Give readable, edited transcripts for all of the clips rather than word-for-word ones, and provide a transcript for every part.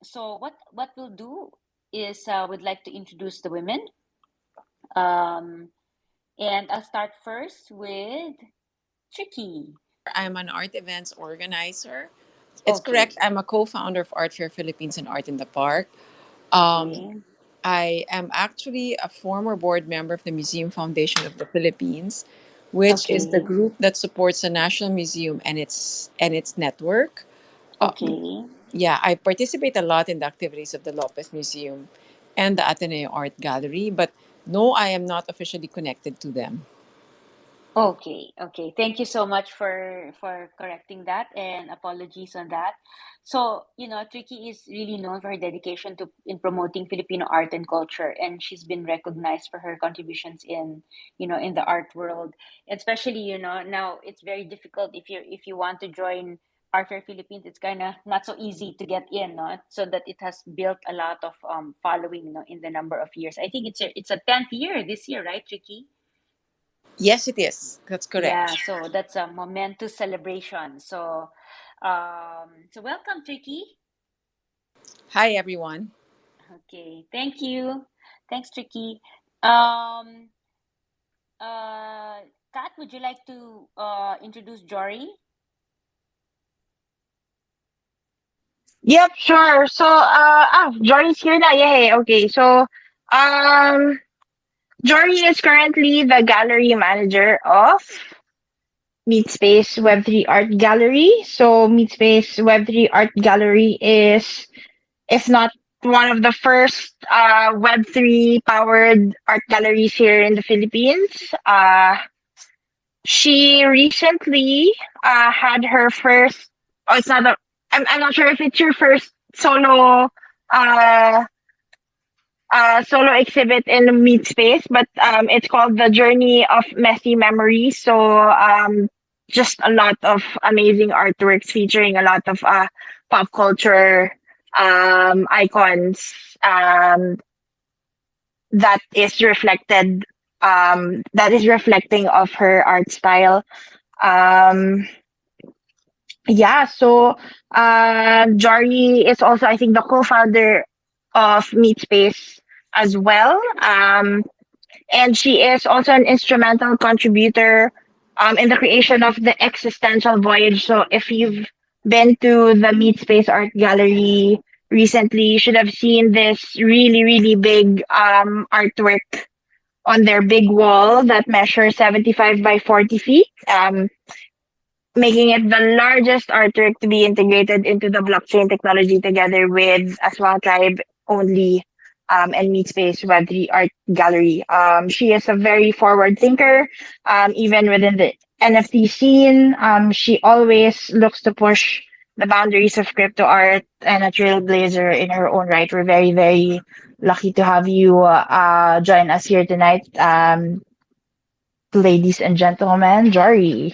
So what we'll do is we'd like to introduce the women. Um, and I'll start first with Trickie. I'm an art events organizer. It's Okay. correct. I'm a co-founder of ArtFair Philippines and Art in the Park. Um, Okay. I am actually a former board member of the Museum Foundation of the Philippines, which is the Okay. group that supports the National Museum and its network. Um, Okay. yeah, I participate a lot in the activities of the Lopez Museum and the Ateneo Art Gallery, but no, I am not officially connected to them. Okay, okay. Thank you so much for correcting that and apologies on that. So, Tricky is really known for her dedication to in promoting Filipino art and culture, and she's been recognized for her contributions in the art world. Especially, now it's very difficult if you want to join Art Fair Philippines, it's kind of not so easy to get in, no? So that it has built a lot of following, in the number of years. I think it's a 10th year this year, right, Tricky? Yes, it is. That's Yeah, correct. so that's a momentous celebration. So welcome, Tricky. Hi, everyone. Okay, thank you. Thanks, Tricky. Um, Kat, would you like to introduce Jory? Yep, sure. So, Jory's here now. Yay. Okay. So, um, Jory is currently the gallery manager of Meatspace Web3 Art Gallery. So, Meatspace Web3 Art Gallery is, if not one of the first Web3 powered art galleries here in the Philippines. She recently had her first. Oh, it's not a. I'm not sure if it's your first uh, solo exhibit in the Meet Space, but it's called The Journey of Messy Memories. So just a lot of amazing artworks featuring a lot of pop culture icons that is reflected that is reflecting of her art style. Um, yeah, so Jori is also, I think, the co-founder of Meatspace as well. And she is also an instrumental contributor in the creation of the existential voyage. So if you've been to the Meatspace Art Gallery recently, you should have seen this really, really big artwork on their big wall that measures 75 by 40 feet. Making it the largest artwork to be integrated into the blockchain technology together with Aswang Tribe only and Meatspace Web3 Art Gallery. She is a very forward thinker, even within the NFT scene. She always looks to push the boundaries of crypto art and a trailblazer in her own right. We're very, very lucky to have you join us here tonight, ladies and gentlemen. Jory.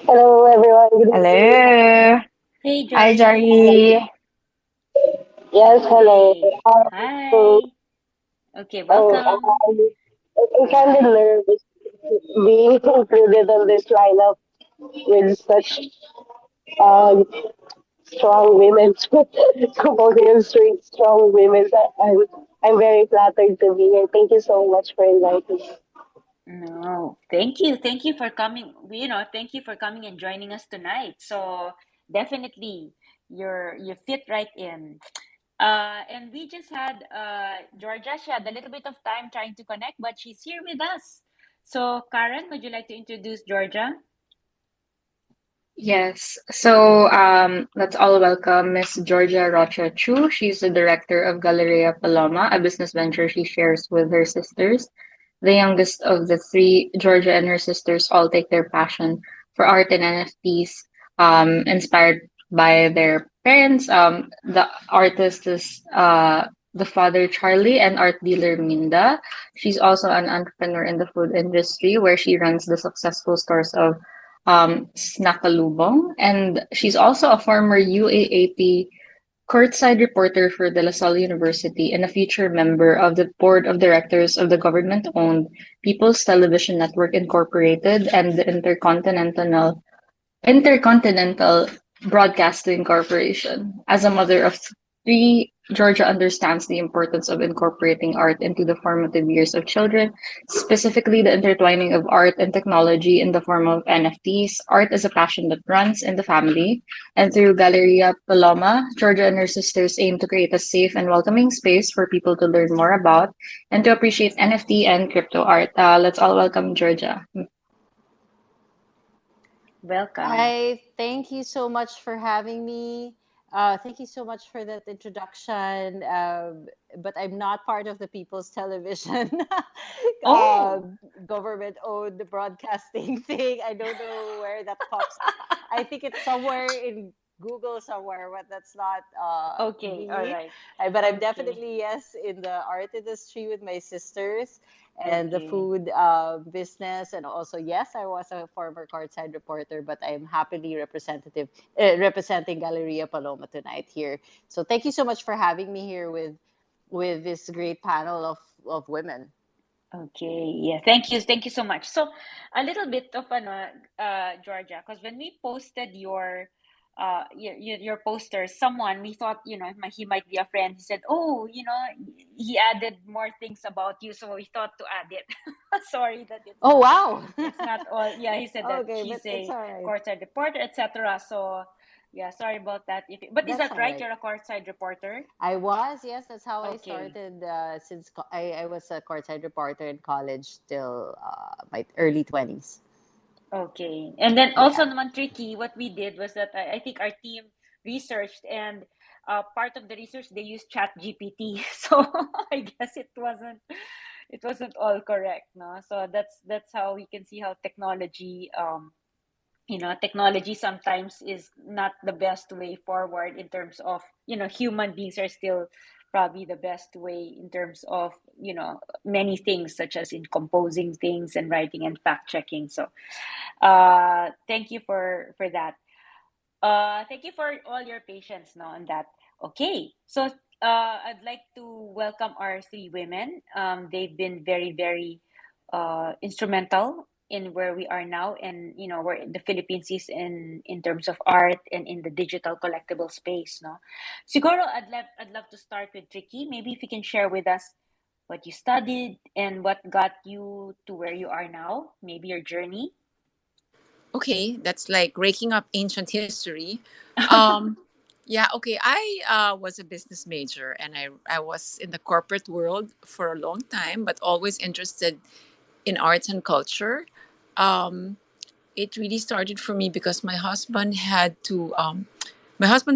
Hello, everyone. Good evening. Hello. Hey, Hi, Jory. Jari. Yes, hello. Okay. So, Hi. Okay, welcome. I'm kind of Hi. nervous being included on this lineup with such uh, strong women, composing of strong women. I'm very flattered to be here. Thank you so much for inviting me. No, thank you. Thank you for coming. Thank you for coming and joining us tonight. So definitely you fit right in. And we just had Georgia. She had a little bit of time trying to connect, but she's here with us. So Karen, would you like to introduce Georgia? Yes. So let's all welcome Miss Georgia Rocha-Chu. She's the director of Galleria Paloma, a business venture she shares with her sisters. The youngest of the three, Georgia and her sisters all take their passion for art and NFTs, inspired by their parents. The artist is the father Charlie and art dealer Minda. She's also an entrepreneur in the food industry where she runs the successful stores of Snakalubong, and she's also a former UAAP courtside reporter for De La Salle University and a future member of the board of directors of the government-owned People's Television Network Incorporated and the Intercontinental Broadcasting Corporation. As a mother of three, Georgia understands the importance of incorporating art into the formative years of children, specifically the intertwining of art and technology in the form of NFTs. Art is a passion that runs in the family, and through Galleria Paloma, Georgia and her sisters aim to create a safe and welcoming space for people to learn more about and to appreciate NFT and crypto art. Let's all welcome Georgia. Welcome. Hi, thank you so much for having me. Thank you so much for that introduction. But I'm not part of the People's Television Oh, government-owned broadcasting thing. I don't know where that pops up. I think it's somewhere in Google somewhere, but that's not okay. All me. right. But I'm Okay. definitely, yes, in the art industry with my sisters and the Okay. food business. And also, yes, I was a former courtside reporter, but I'm happily representing Galleria Paloma tonight here. So thank you so much for having me here with this great panel of women. Okay, yeah, thank you. Thank you so much. So, a little bit of Georgia, because when we posted your posters, someone we thought, he might be a friend. He said, "Oh, he added more things about you, so we thought to add it." Sorry that Oh, wow. it's not all. Yeah, he said that Okay, but he's it's a all right. courtside reporter, etc. So, yeah, sorry about that. But is That's that all right? right. You're a courtside reporter? I was, yes, that's how I Okay. started since I was a courtside reporter in college till my early 20s. Okay. And then also Yeah. naman tricky, what we did was that I think our team researched and part of the research they used chat GPT. So I guess it wasn't all correct, no? So that's how we can see how technology sometimes is not the best way forward in terms of, human beings are still probably the best way in terms of, many things such as in composing things and writing and fact checking. So thank you for that. Thank you for all your patience now on that. Okay, so I'd like to welcome our three women. They've been very, very instrumental in where we are now, and where the Philippines is in terms of art and in the digital collectible space. No, Siguro, I'd love to start with Tricky. Maybe if you can share with us what you studied and what got you to where you are now. Maybe your journey. Okay, that's like raking up ancient history. Um, yeah, okay. I was a business major and I was in the corporate world for a long time, but always interested in arts and culture. Um, it really started for me because my husband's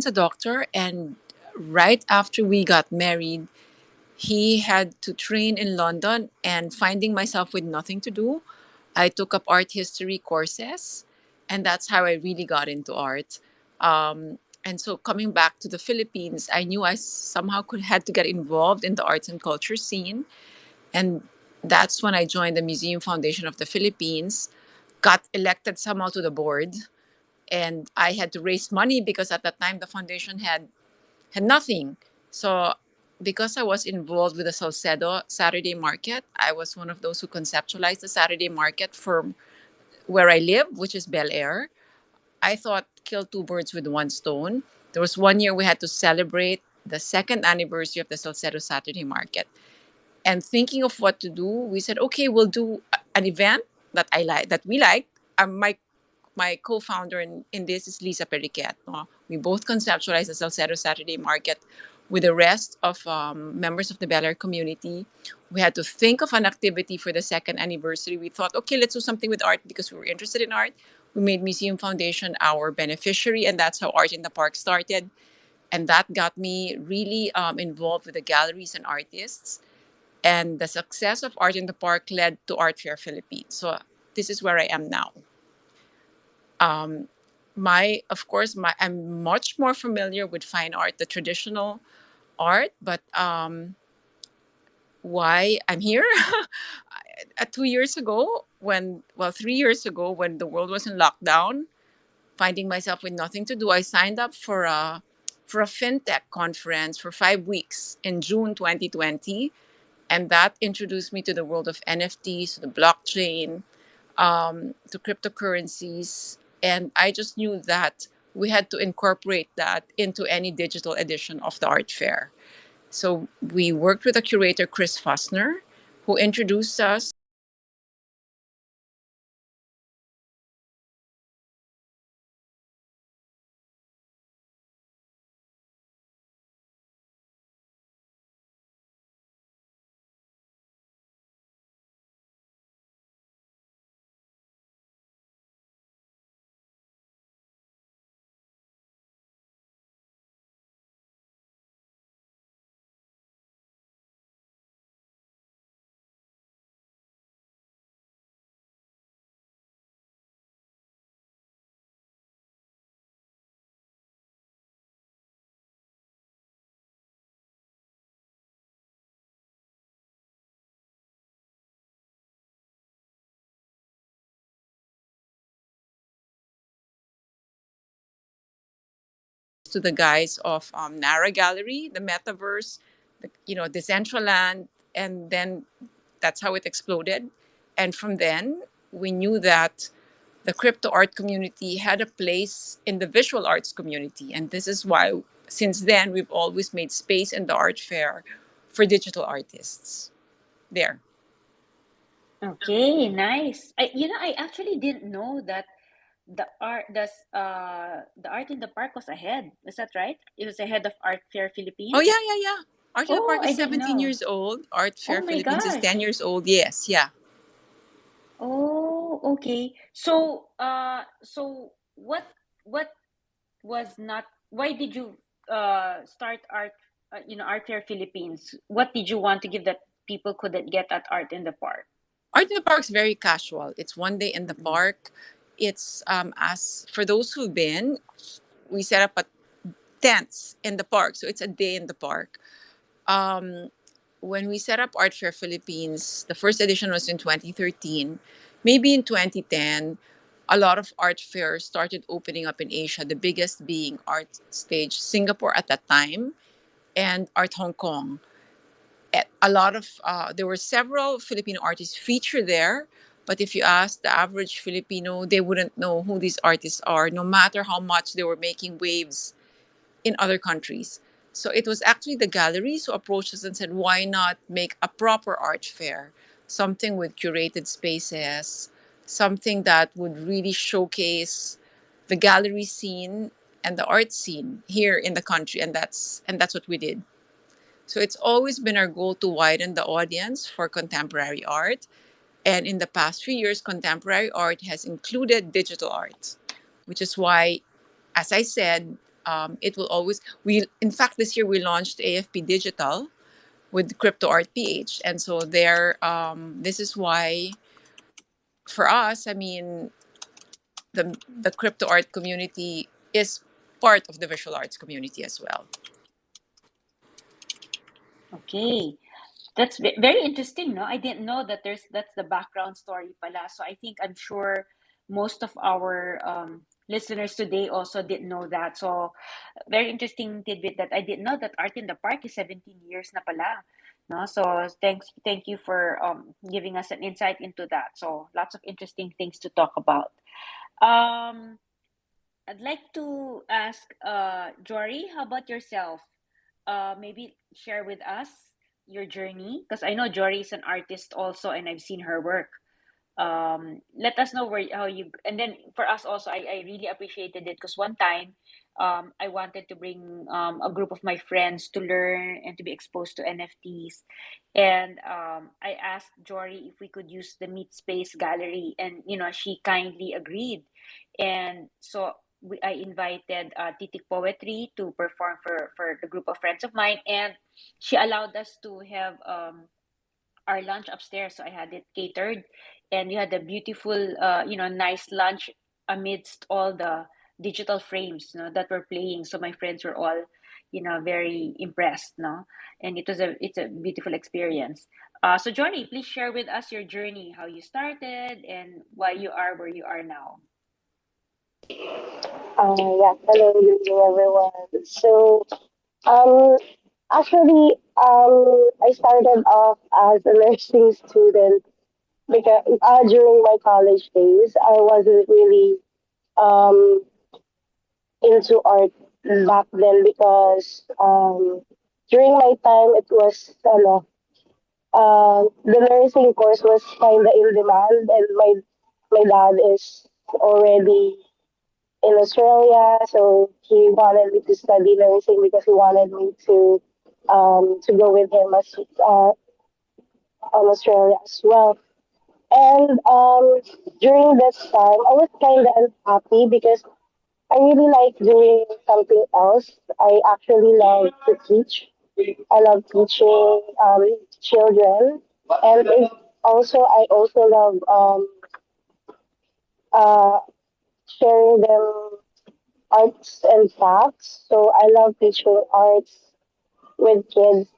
a doctor, and right after we got married, he had to train in London, and finding myself with nothing to do, I took up art history courses, and that's how I really got into art. And so coming back to the Philippines, I knew I somehow could had to get involved in the arts and culture scene, and that's when I joined the Museum Foundation of the Philippines, got elected somehow to the board, and I had to raise money because at that time the foundation had nothing. So because I was involved with the Salcedo Saturday Market, I was one of those who conceptualized the Saturday Market for where I live, which is Bel Air. I thought kill two birds with one stone. There was one year we had to celebrate the second anniversary of the Salcedo Saturday Market. And thinking of what to do, we said, okay, we'll do an event that I like, that we like. My co-founder in this is Lisa Periquet. No? We both conceptualized the Salcedo Saturday Market with the rest of members of the Bel Air community. We had to think of an activity for the second anniversary. We thought, okay, let's do something with art because we were interested in art. We made Museum Foundation our beneficiary, and that's how Art in the Park started. And that got me really involved with the galleries and artists. And the success of Art in the Park led to ArtFair Philippines. So this is where I am now. Um, I'm much more familiar with fine art, the traditional art, but why I'm here? 2 years ago, 3 years ago, when the world was in lockdown, finding myself with nothing to do, I signed up for a fintech conference for 5 weeks in June 2020, and that introduced me to the world of NFTs, to the blockchain, to cryptocurrencies. And I just knew that we had to incorporate that into any digital edition of the art fair. So we worked with a curator, Chris Fussner, who introduced us to the guys of Nara Gallery, the Metaverse, Decentraland, and then that's how it exploded. And from then, we knew that the crypto art community had a place in the visual arts community. And this is why, since then, we've always made space in the art fair for digital artists. There. Okay, nice. I actually didn't know that the art in the park was ahead. Is that right? It was ahead of Art Fair Oh, Philippines. yeah, yeah, yeah. Art in the Oh, Park is I didn't 17 know. years old. Art Fair Oh my Philippines is 10 gosh. years old. Yes, yeah. Oh, okay. So what was not? Why did you start Art Fair Philippines? What did you want to give that people couldn't get at Art in the Park? Art in the Park is very casual. It's one day in the Mm-mm. park. It's as for those who've been, we set up a tents in the park, so it's a day in the park. Um, when we set up Art Fair Philippines, the first edition was in 2013. Maybe in 2010, a lot of art fairs started opening up in Asia, the biggest being Art Stage Singapore at that time and Art Hong Kong. A lot of there were several Filipino artists featured there, but if you ask the average Filipino, they wouldn't know who these artists are, no matter how much they were making waves in other countries. So it was actually the galleries who approached us and said, why not make a proper art fair? Something with curated spaces, something that would really showcase the gallery scene and the art scene here in the country. And that's what we did. So it's always been our goal to widen the audience for contemporary art. And in the past few years, contemporary art has included digital art, which is why, as I said, it will always. In fact, this year we launched AFP Digital with Crypto Art PH, and so there. This is why, for us, I mean, the crypto art community is part of the visual arts community as well. Okay. That's very interesting, no? I didn't know that that's the background story pala. So I think I'm sure most of our listeners today also didn't know that. So very interesting tidbit that I didn't know that Art in the Park is 17 years na pala. No? So thank you for giving us an insight into that. So lots of interesting things to talk about. Um I'd like to ask Jory, how about yourself? Maybe share with us your journey because I know Jory is an artist also and I've seen her work. Let us know where how you and then for us also I really appreciated it because one time I wanted to bring a group of my friends to learn and to be exposed to NFTs and I asked Jory if we could use the Meatspace gallery and she kindly agreed and so I invited Titik Poetry to perform for the group of friends of mine and she allowed us to have our lunch upstairs. So I had it catered, and we had a beautiful, nice lunch amidst all the digital frames, that were playing. So my friends were all, very impressed, no, and it's a beautiful experience. So Johnny, please share with us your journey, how you started, and why you are where you are now. Yeah, hello, good evening, everyone. Um, actually, I started off as a nursing student because during my college days, I wasn't really um into art back then because during my time it was the nursing course was kind of in demand, and my dad is already in Australia, so he wanted me to study nursing because he wanted me to go with him as on Australia as well. And during this time, I was kind of unhappy because I really like doing something else. I actually love to teach. I love teaching children, and I also love uh, sharing them arts and crafts. So I love teaching arts with kids.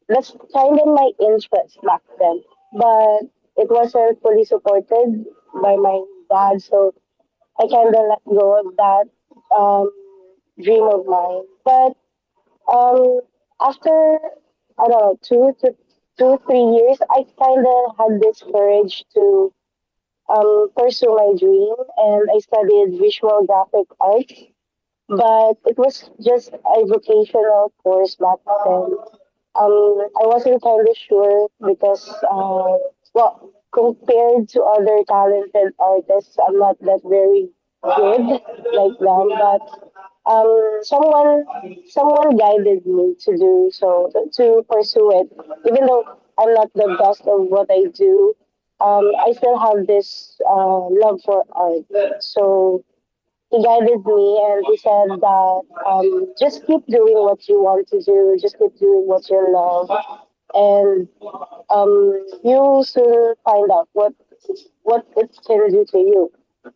That's kind of my interest back then, but it wasn't fully supported by my dad, so I kind of let go of that um, dream of mine. But um, after I don't know 2 3 years, I kind of had this courage to pursue my dream, and I studied visual graphic arts, but it was just a vocational course back then. I wasn't kind of sure because, well, compared to other talented artists, I'm not that very good like them. But someone guided me to do so, to pursue it. Even though I'm not the best of what I do, I still have this love for art. So he guided me and he said that just keep doing what you want to do, just keep doing what you love, and you soon find out what it can do to you.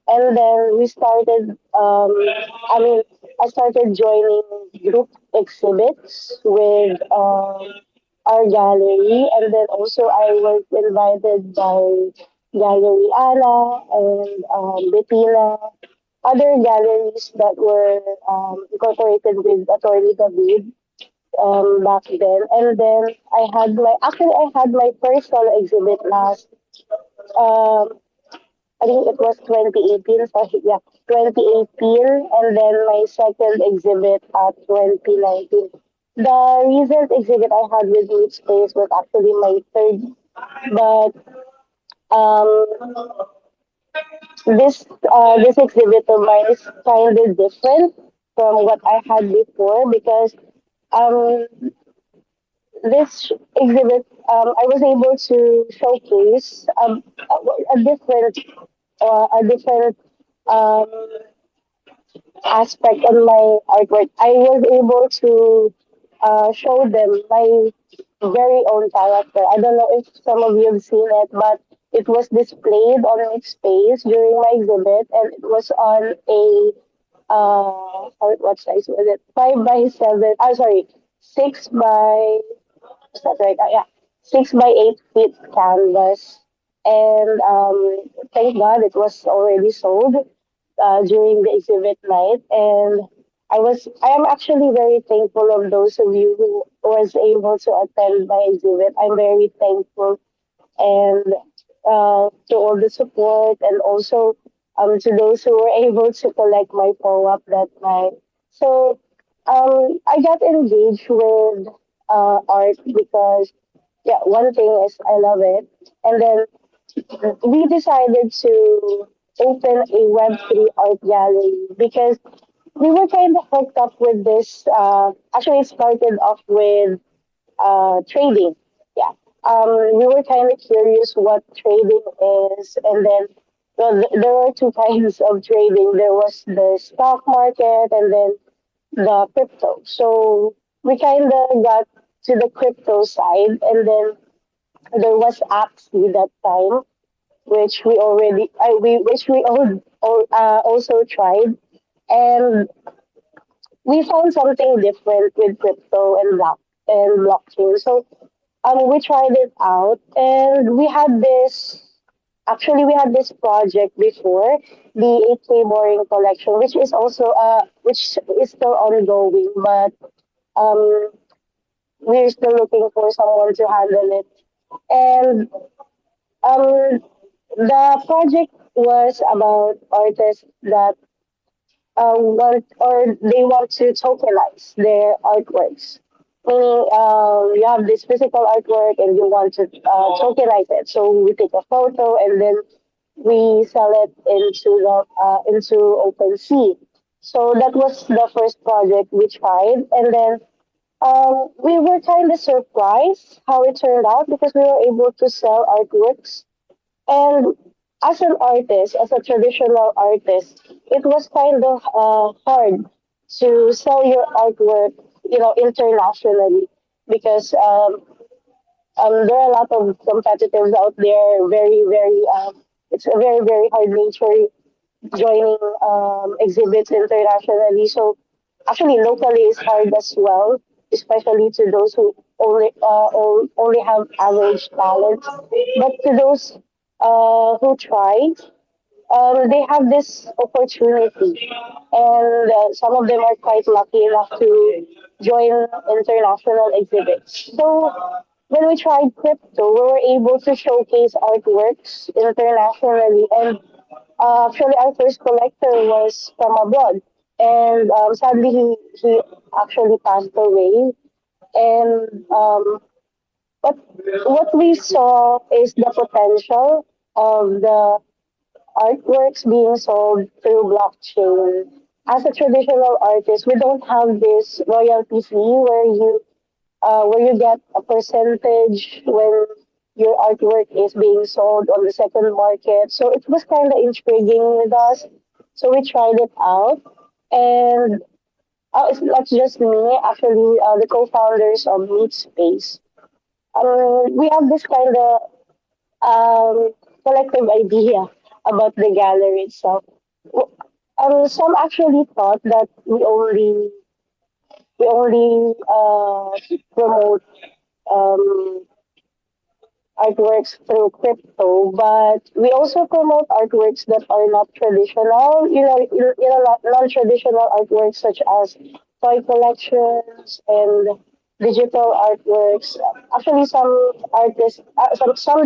And then we started. I mean, I started joining group exhibits with our gallery, and then also I was invited by Gallery Ala and Bettina, other galleries that were incorporated with Attorney David back then. And then I had my first solo exhibit last, um, I think it was 2018, so yeah, 2018, and then my second exhibit at 2019. The recent exhibit I had with Meatspace was actually my third, but um, this exhibit of mine is kind of different from what I had before because um, this exhibit I was able to showcase a different um, aspect on my artwork. I was able to show them my very own character. I don't know if some of you have seen it, but it was displayed on its space during my exhibit, and it was on a what size was it? 5 by 7. I'm sorry, 6 by. Is that right? Yeah, 6 by 8 feet canvas, and thank God it was already sold during the exhibit night, and I am actually very thankful of those of you who was able to attend my exhibit. I'm very thankful and to all the support, and also to those who were able to collect my follow-up that night. So I got engaged with art because, yeah, one thing is I love it. And then we decided to open a Web3 art gallery because we were kind of hooked up with this. Actually, it started off with trading. Yeah. We were kind of curious what trading is, and then there were two kinds of trading. There was the stock market, and then the crypto. So we kind of got to the crypto side, and then there was Axie that time, which we already which we also tried, and we found something different with crypto and blockchain. So we tried it out, and we had this. Actually, we had this project before, the 8K Boring Collection, which is still ongoing, but um, we're still looking for someone to handle it. And the project was about artists that want, or they want to tokenize their artworks. Meaning, you have this physical artwork and you want to tokenize it. So we take a photo and then we sell it into OpenSea. So that was the first project we tried, and then we were kind of surprised how it turned out because we were able to sell artworks. And as an artist, as a traditional artist, it was kind of hard to sell your artwork, internationally because there are a lot of competitors out there. Very, very, it's a very, very hard nature joining exhibits internationally. So actually, locally is hard as well, especially to those who only have average talent. But to those who try, they have this opportunity, and some of them are quite lucky enough to join international exhibits. So when we tried crypto, we were able to showcase artworks internationally, and actually our first collector was from abroad, and sadly he actually passed away. And but what we saw is the potential of the artworks being sold through blockchain. As a traditional artist, we don't have this royalty fee where you get a percentage when your artwork is being sold on the second market. So it was kind of intriguing with us. So we tried it out, and it's not just me. Actually, the co-founders of Meatspace. We have this kind of collective idea about the gallery itself. Some actually thought that we only promote um, artworks through crypto, but we also promote artworks that are not traditional. Non-traditional artworks such as toy collections and digital artworks. Actually, some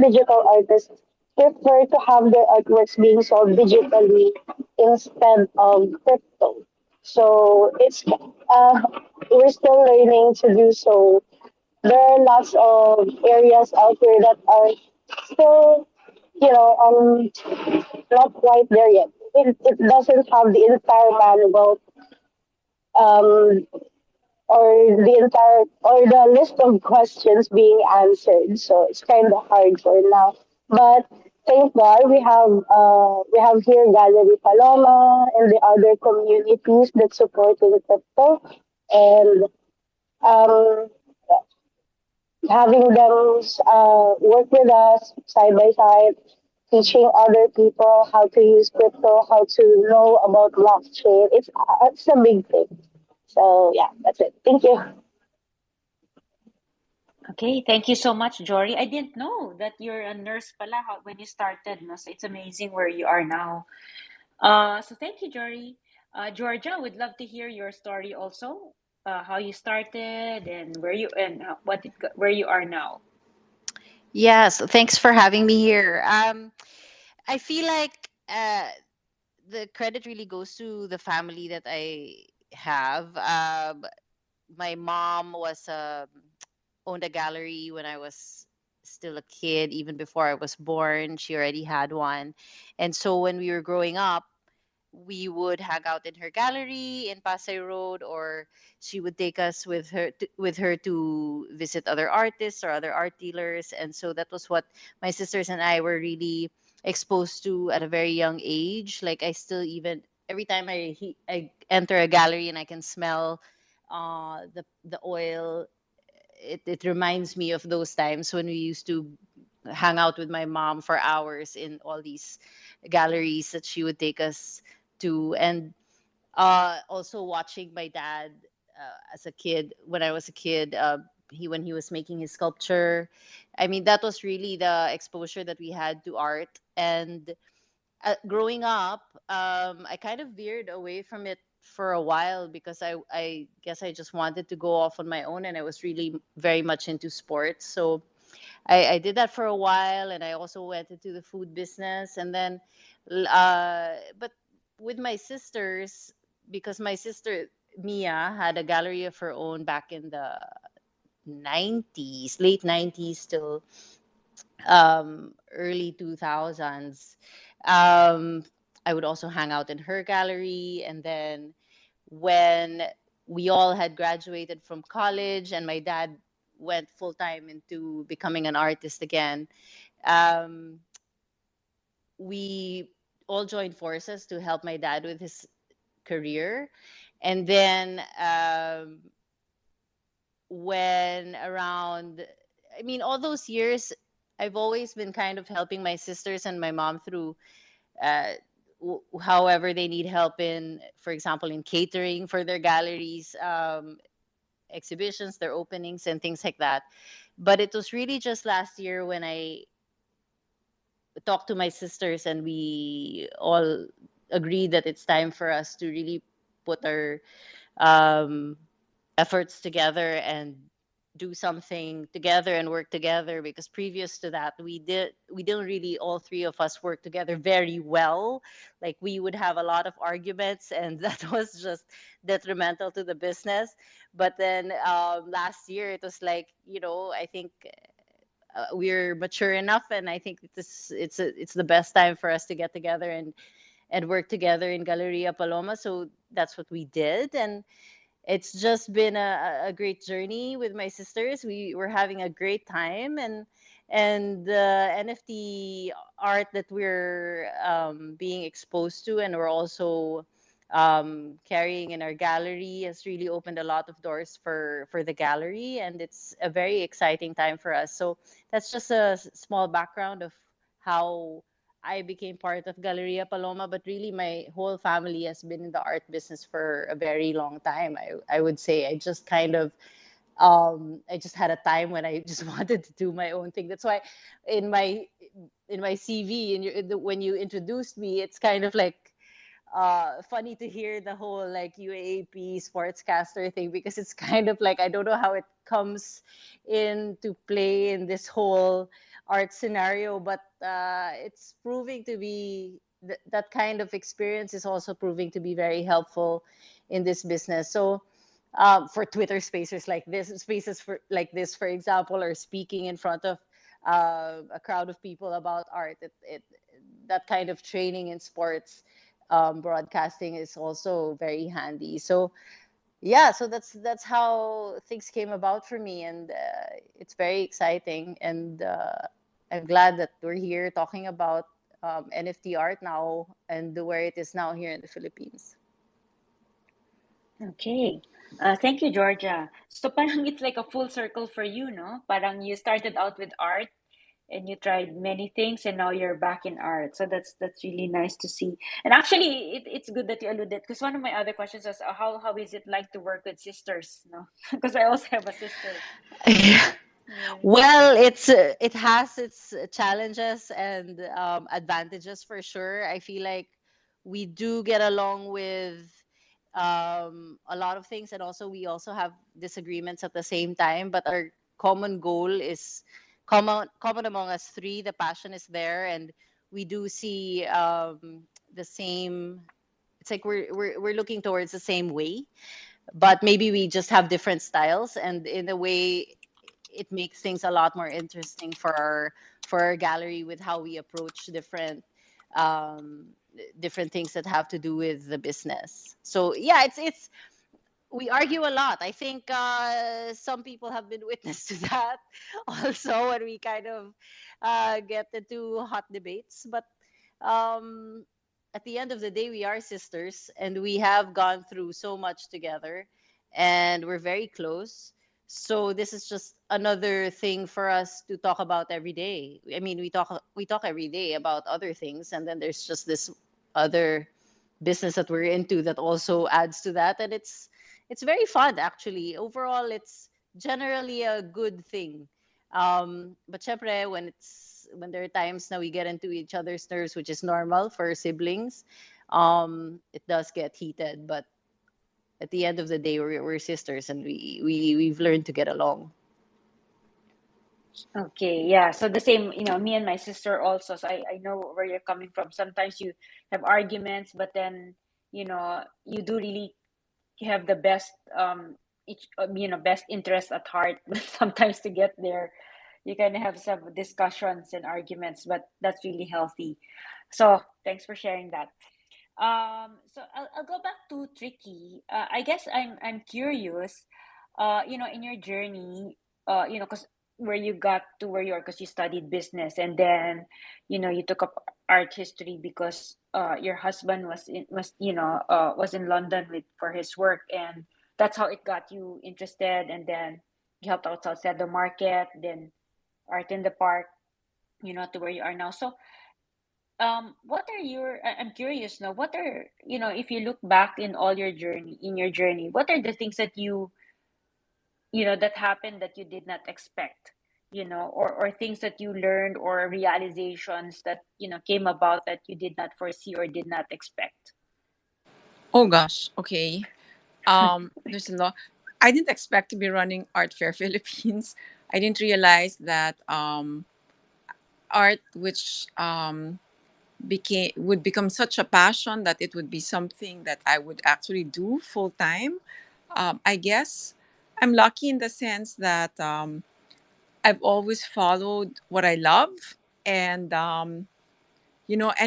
digital artists prefer to have their artworks being sold digitally instead of crypto. So we're still learning to do so. There are lots of areas out there that are still, not quite there yet. It doesn't have the entire manual, um, or the list of questions being answered. So it's kind of hard for now. But thank God we have here Gallery Paloma and the other communities that support the crypto, and um, having them work with us side by side, teaching other people how to use crypto, how to know about blockchain. It's a big thing. So yeah, that's it. Thank you. Okay, thank you so much, Jory. I didn't know that you're a nurse pala when you started, no? So it's amazing where you are now. So thank you, Jory. Georgia, would love to hear your story also, how you started and where you and where you are now. Yes, thanks for having me here. I feel like the credit really goes to the family that I have. My mom was owned a gallery when I was still a kid, even before I was born. She already had one, and so when we were growing up, we would hang out in her gallery in Pasay Road, or she would take us with her to visit other artists or other art dealers. And so that was what my sisters and I were really exposed to at a very young age. Like I still even every time I enter a gallery and I can smell the oil, it reminds me of those times when we used to hang out with my mom for hours in all these galleries that she would take us to. And also watching my dad as a kid, when I was a kid, when he was making his sculpture. I mean, that was really the exposure that we had to art. And growing up, I kind of veered away from it for a while because I guess I just wanted to go off on my own, and I was really very much into sports. So I did that for a while, and I also went into the food business. And then, but with my sisters, because my sister Mia had a gallery of her own back in the 90s, late 90s till early 2000s. Um, I would also hang out in her gallery. And then when we all had graduated from college and my dad went full time into becoming an artist again, um, we all joined forces to help my dad with his career. And then when around, I mean, all those years, I've always been kind of helping my sisters and my mom through uh, however they need help in, for example, in catering for their galleries, exhibitions, their openings, and things like that. But it was really just last year when I talked to my sisters and we all agreed that it's time for us to really put our um, efforts together and do something together and work together, because previous to that we didn't really, all three of us, work together very well. Like, we would have a lot of arguments and that was just detrimental to the business. But then last year it was like, I think we're mature enough, and I think it's the best time for us to get together and work together in Galleria Palloma. So that's what we did, and it's just been a great journey with my sisters. We were having a great time, and the NFT art that we're being exposed to, and we're also carrying in our gallery, has really opened a lot of doors for the gallery, and it's a very exciting time for us. So that's just a small background of how I became part of Galleria Paloma, but really my whole family has been in the art business for a very long time. I would say I just kind of I just had a time when I just wanted to do my own thing. That's why in my CV, when you introduced me, it's kind of like funny to hear the whole like UAAP sportscaster thing, because it's kind of like, I don't know how it comes into play in this whole art scenario, but it's proving to be that kind of experience is also proving to be very helpful in this business. So for Twitter spaces like this, for example, or speaking in front of a crowd of people about art, that kind of training in sports broadcasting is also very handy. So yeah, so that's how things came about for me, and it's very exciting. And I'm glad that we're here talking about NFT art now and where it is now here in the Philippines. Okay. Thank you, Georgia. So parang it's like a full circle for you, no? Parang you started out with art and you tried many things and now you're back in art. So that's really nice to see. And actually it's good that you alluded, because one of my other questions was how is it like to work with sisters, no? Because I also have a sister. Yeah. Well, it has its challenges and advantages for sure. I feel like we do get along with a lot of things, and also we also have disagreements at the same time. But our common goal is common among us three. The passion is there, and we do see the same. It's like we're looking towards the same way, but maybe we just have different styles, and in a way it makes things a lot more interesting for our gallery, with how we approach um, different things that have to do with the business. So yeah, it's we argue a lot. I think some people have been witness to that also, when we kind of get into hot debates. But um, at the end of the day, we are sisters, and we have gone through so much together, and we're very close. So this is just another thing for us to talk about every day. I mean, we talk every day about other things, and then there's just this other business that we're into that also adds to that, and it's very fun, actually. Overall, it's generally a good thing. But syempre, when there are times now we get into each other's nerves, which is normal for siblings, it does get heated. But at the end of the day, we're sisters, and we've learned to get along. Okay, yeah. So the same, me and my sister also. So I know where you're coming from. Sometimes you have arguments, but then, you do really have the best best interest at heart. But sometimes to get there, you can have some discussions and arguments, but that's really healthy. So thanks for sharing that. So I'll go back to Tricky. I guess I'm curious, in your journey, because where you got to where you are, because you studied business, and then, you took up art history because your husband was in London with for his work, and that's how it got you interested, and then you helped out outside the market, then art in the park, to where you are now. So what are I'm curious now, what are, if you look back in your journey, what are the things that that happened that you did not expect, or things that you learned, or realizations that, came about that you did not foresee or did not expect? Oh gosh. Okay. There's a lot. I didn't expect to be running ArtFair Philippines. I didn't realize that art, which would become such a passion, that it would be something that I would actually do full time. I guess I'm lucky in the sense that I've always followed what I love, and and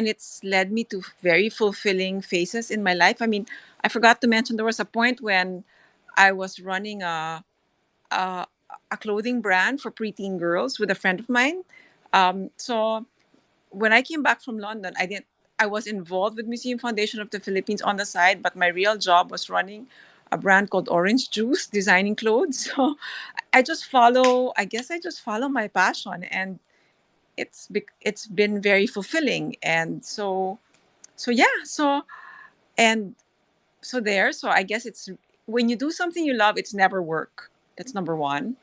it's led me to very fulfilling phases in my life. I mean, I forgot to mention there was a point when I was running a, a clothing brand for preteen girls with a friend of mine. So when I came back from London, I was involved with Museum Foundation of the Philippines on the side, but my real job was running a brand called Orange Juice, designing clothes. So I guess I just follow my passion, and it's been very fulfilling. And so yeah, and so I guess it's when you do something you love, it's never work. That's number 1.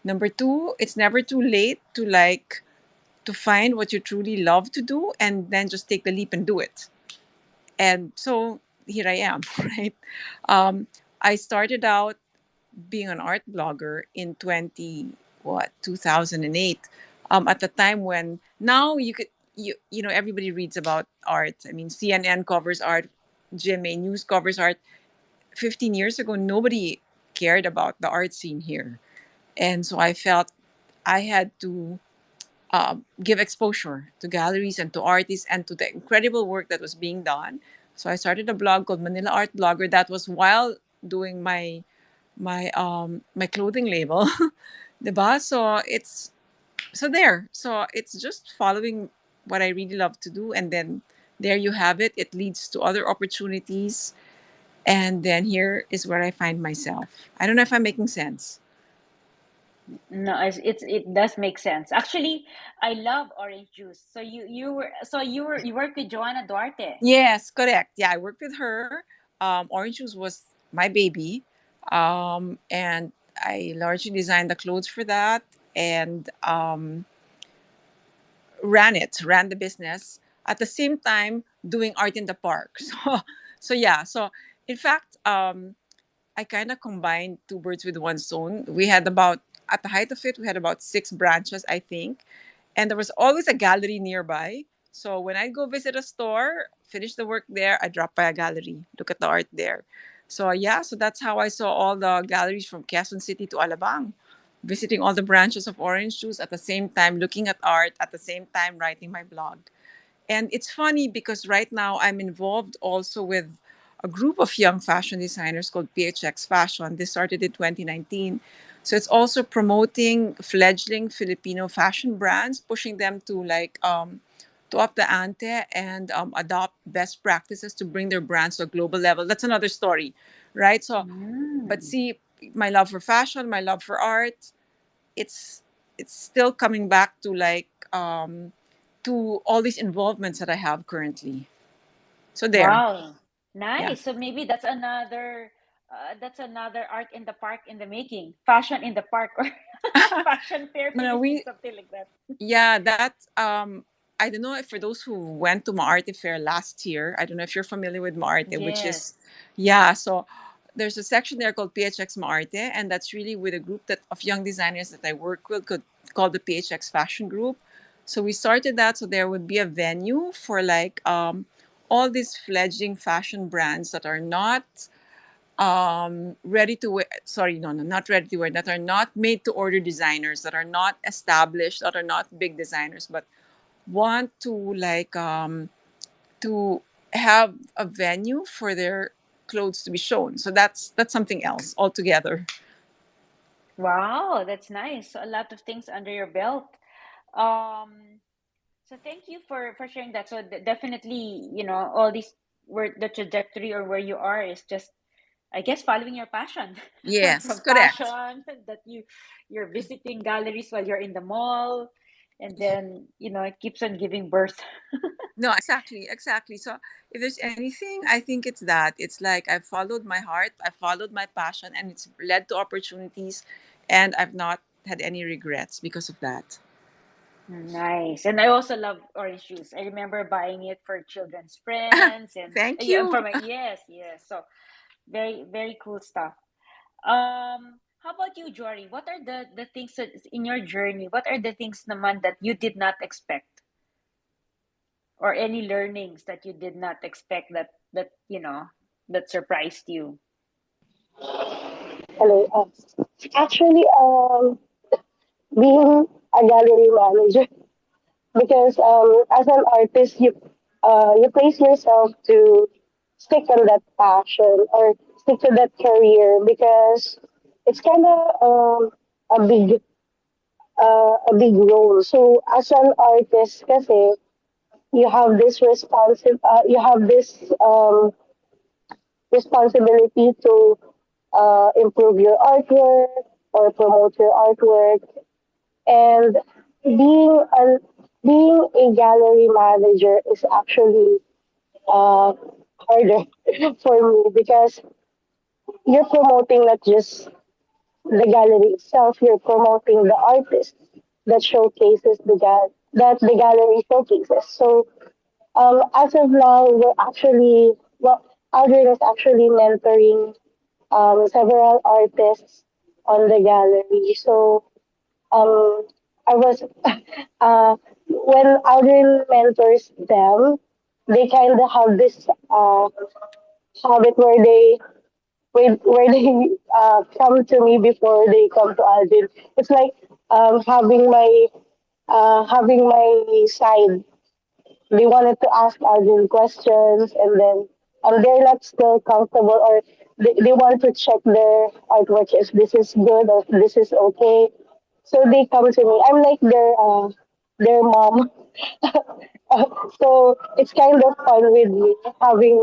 Number 2, it's never too late to find what you truly love to do, and then just take the leap and do it. And so here I am, right? I started out being an art blogger in 2008, at the time when now everybody reads about art. I mean, CNN covers art, GMA News covers art. 15 years ago, nobody cared about the art scene here. And so I felt I had to give exposure to galleries and to artists and to the incredible work that was being done. So I started a blog called Manila Art Blogger. That was while doing my clothing label, diba? So it's just following what I really love to do, and then there you have it. It leads to other opportunities, and then here is where I find myself. I don't know if I'm making sense. No, it does make sense. Actually, I love orange juice. So you work with Joanna Duarte. Yes, correct. Yeah, I worked with her. Orange Juice was my baby, and I largely designed the clothes for that, and ran the business at the same time doing art in the park. So yeah. So in fact, I kind of combined two birds with one stone. We had about At the height of it, we had about 6 branches, I think, and there was always a gallery nearby. So when I go visit a store, finish the work there, I drop by a gallery, look at the art there. So yeah, so that's how I saw all the galleries from Quezon City to Alabang, visiting all the branches of Orange Juice at the same time, looking at art at the same time, writing my blog. And it's funny because right now I'm involved also with a group of young fashion designers called PHX Fashion. This started in 2019. So it's also promoting fledgling Filipino fashion brands, pushing them to up the ante and adopt best practices to bring their brands to a global level. That's another story, right? So, but Mm. see, my love for fashion, my love for art, it's it's still coming back to all these involvements that I have currently. So there. Wow. Yeah. Nice. So maybe that's another art in the park in the making. Fashion in the park, or fashion fair No, Philippines, something like that. yeah, that I don't know if for those who went to Maarte Fair last year, I don't know if you're familiar with Maarte, which Yes. is yeah, so there's a section there called PHX Maarte, and that's really with a group of young designers that I work with called the PHX Fashion Group. So we started that so there would be a venue for all these fledgling fashion brands that are not ready to wear, sorry, no, not ready to wear, that are not made to order designers, that are not established, that are not big designers, but want to like to have a venue for their clothes to be shown. So that's something else altogether. Wow, that's nice. So a lot of things under your belt. Um, so thank you for sharing that. So definitely, all these where the trajectory or where you are is just, I guess, following your passion Yes, from correct. fashion that you're visiting galleries while you're in the mall, and then it keeps on giving birth. No, exactly, exactly. So if there's anything, I think it's that. It's like I followed my heart, I followed my passion, and it's led to opportunities, and I've not had any regrets because of that. Nice. And I also love orange juice. I remember buying it for children's friends and Thank yeah, you. for my yes, yes. So very, very cool stuff. How about you, Jory? What are the things that in your journey? What are the things naman that you did not expect, or any learnings that you did not expect that surprised you? Hello. Actually, being a gallery manager, because as an artist, you place yourself to stick on that passion or stick to that career because it's kind of a big role. So as an artist, kasi you have this responsibility to improve your artwork or promote your artwork. And being a being a gallery manager is actually uh, harder for me because you're promoting not just the gallery itself, you're promoting the artist that showcases that the gallery showcases. So as of now, Aldrin is actually mentoring several artists on the gallery. So um, I was when Aldrin mentors them, they kind of have this habit where they come to me before they come to Aldrin. It's like having my side. They wanted to ask Aldrin questions, and then they're not still comfortable, or they want to check their artwork if this is good or if this is okay. So they come to me. I'm like their mom. So it's kind of fun with me having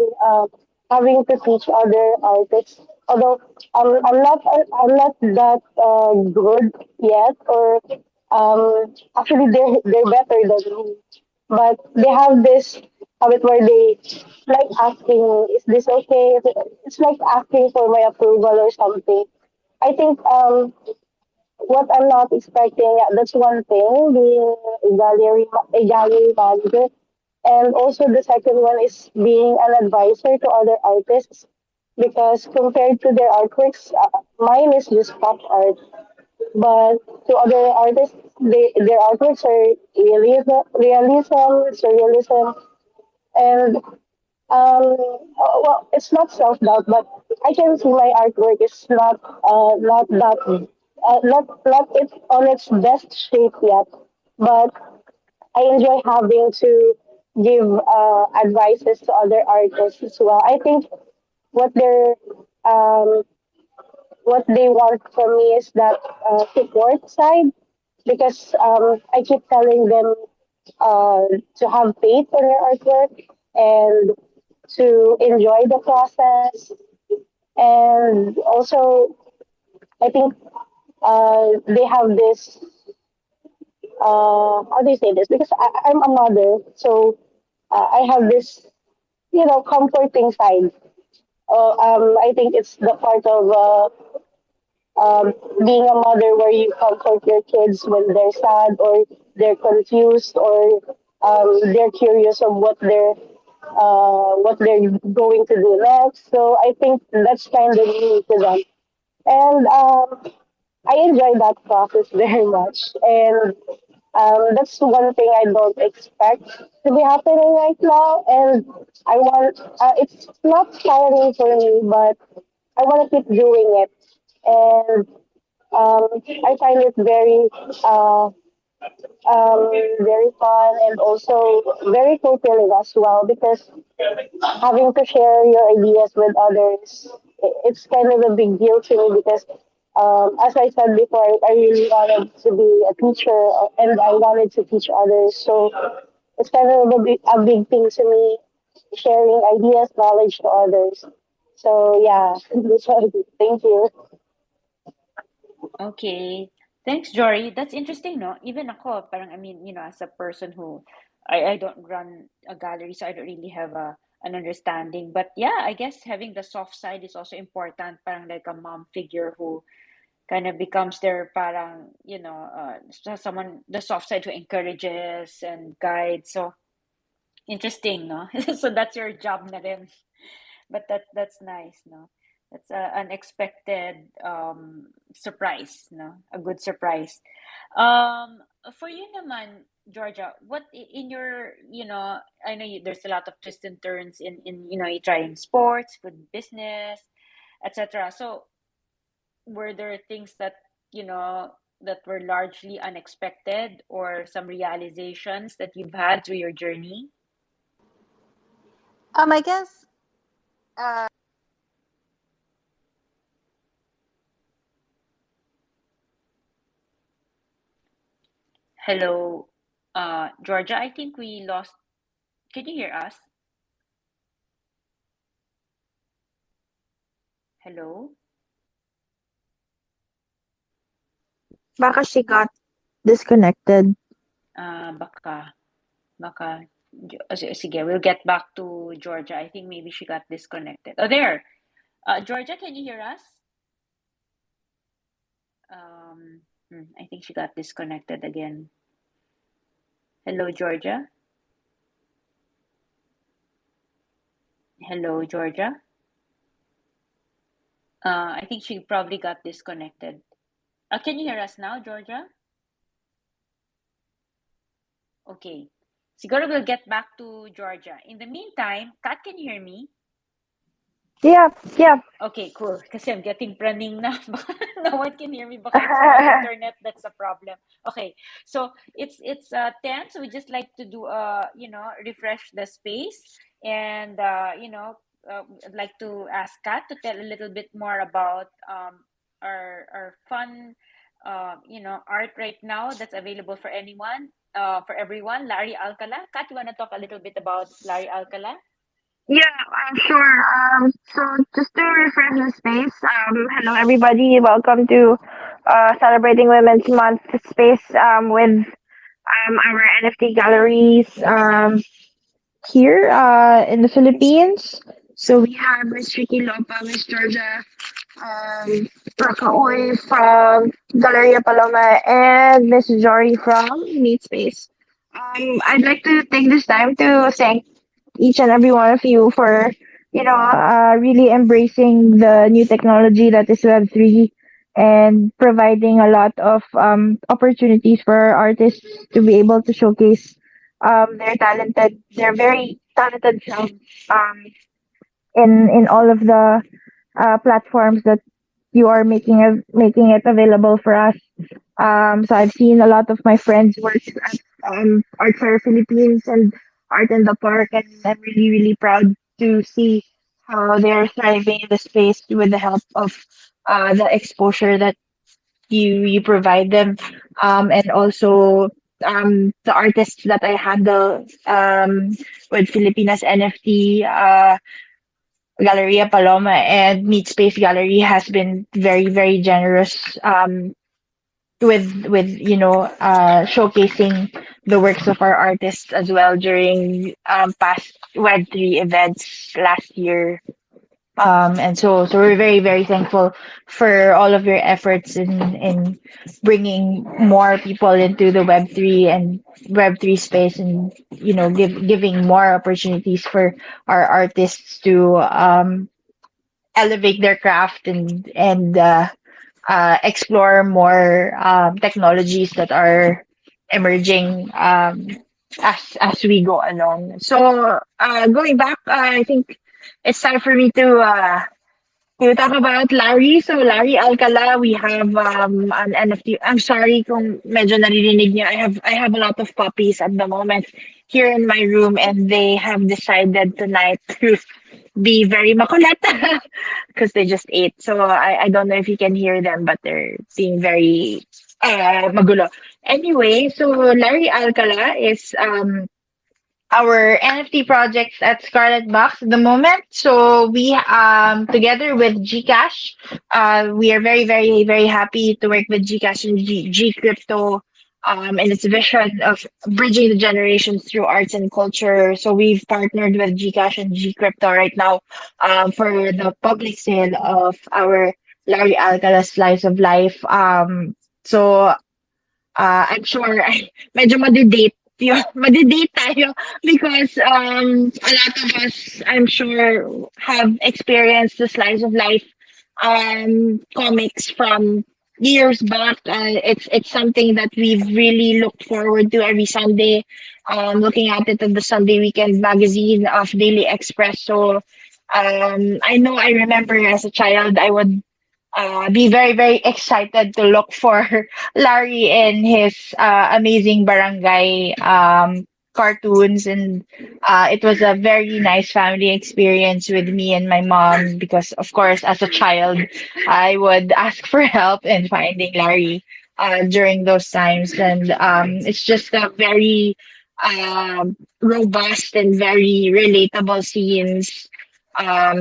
to teach other artists. Although I'm not that good yet, or actually they're better than me. But they have this habit where they like asking, "Is this okay?" It's like asking for my approval or something. I think what I'm not expecting, yeah, that's one thing, being a gallery manager. And also the second one is being an advisor to other artists because compared to their artworks, mine is just pop art. But to other artists, their artworks are surrealism, and well, it's not self doubt, but I can see my artwork is not that not it on its best shape yet. But I enjoy having to give advices to other artists as well. I think what they're um, what they want from me is that support side because I keep telling them to have faith in their artwork and to enjoy the process. And also, I think they have this, how do you say this? Because I'm a mother, so I have this, comforting side. I think it's the part of being a mother where you comfort your kids when they're sad or they're confused or they're curious of what they're going to do next. So I think that's kind of me to them, and I enjoy that process very much. And That's one thing I don't expect to be happening right now, and I want. It's not tiring for me, but I want to keep doing it, and I find it very fun and also very fulfilling as well because having to share your ideas with others, it's kind of a big deal to me because, as I said before, I really wanted to be a teacher and I wanted to teach others. So it's kind of a big thing to me, sharing ideas, knowledge to others. So yeah, that's what I do. Thank you. Okay. Thanks, Jory. That's interesting, no? Even ako, parang, I mean, as a person who, I don't run a gallery, so I don't really have an understanding. But yeah, I guess having the soft side is also important, parang like a mom figure who kind of becomes their parang, someone, the soft side who encourages and guides. So interesting, no? So that's your job na rin. But that's nice, no? That's a unexpected surprise, no? A good surprise. For you naman, Georgia, what in your, I know there's a lot of twists and turns in you trying sports, food business, etc. So were there things that were largely unexpected or some realizations that you've had through your journey? I guess uh, Hello, Georgia. I think we lost. Can you hear us? Hello? Baka she got disconnected. Baka, sige, we'll get back to Georgia. I think maybe she got disconnected. Oh, there. Georgia, can you hear us? I think she got disconnected again. Hello, Georgia. Hello, Georgia. I think she probably got disconnected. Can you hear us now, Georgia? Okay. Siguro we'll get back to Georgia. In the meantime, Kat, can you hear me? Yeah, yeah. Okay, cool. Kasi I'm getting praning na. Baka no one can hear me. Baka it's my internet that's a problem. Okay, so it's 10. So we just like to do refresh the space and I'd like to ask Kat to tell a little bit more about our fun art right now that's available for anyone for everyone. Larry Alcala. Kat, you want to talk a little bit about Larry Alcala? Yeah, sure. So just to refresh the space, hello everybody. Welcome to celebrating Women's Month space with our NFT galleries here in the Philippines. So we have Miss Trickie, Lopa, Miss Georgia, um, Rocha-Chu from Galleria Paloma, and Miss Jori from Meatspace. I'd like to take this time to thank each and every one of you for really embracing the new technology that is Web3 and providing a lot of opportunities for artists to be able to showcase their very talented selves in all of the platforms that you are making it available for us. So I've seen a lot of my friends work at ArtFair Philippines and Art in the Park, and I'm really, really proud to see how they're thriving in the space with the help of the exposure that you provide them, and also the artists that I handle with Filipinas NFT. Galleria Paloma and Meatspace Gallery has been very, very generous with showcasing the works of our artists as well during past Web3 events last year. And so we're very, very thankful for all of your efforts in bringing more people into the Web3 space, and giving more opportunities for our artists to elevate their craft and explore more technologies that are emerging as we go along. So going back, I think it's time for me to talk about Larry. So Larry Alcala, we have an NFT. I'm sorry kung medyo naririnig niyo. I have a lot of puppies at the moment here in my room, and they have decided tonight to be very makulit because they just ate. So I don't know if you can hear them, but they're being very magulo. Anyway, so Larry Alcala is our NFT projects at ScarletBox at the moment. So we together with Gcash, we are very very happy to work with Gcash and G Crypto. And its vision of bridging the generations through arts and culture. So we've partnered with Gcash and G Crypto right now for the public sale of our Larry Alcala Slice of Life. So I'm sure medyo madidate yun. Madidate tayo because a lot of us, I'm sure, have experienced the slice of life comics from years back. It's something that we've really looked forward to every Sunday. Looking at it in the Sunday Weekend magazine of Daily Express. So I know I remember as a child, I would be very excited to look for Larry in his amazing barangay cartoons, and it was a very nice family experience with me and my mom because of course as a child I would ask for help in finding Larry during those times, and it's just a very robust and very relatable scenes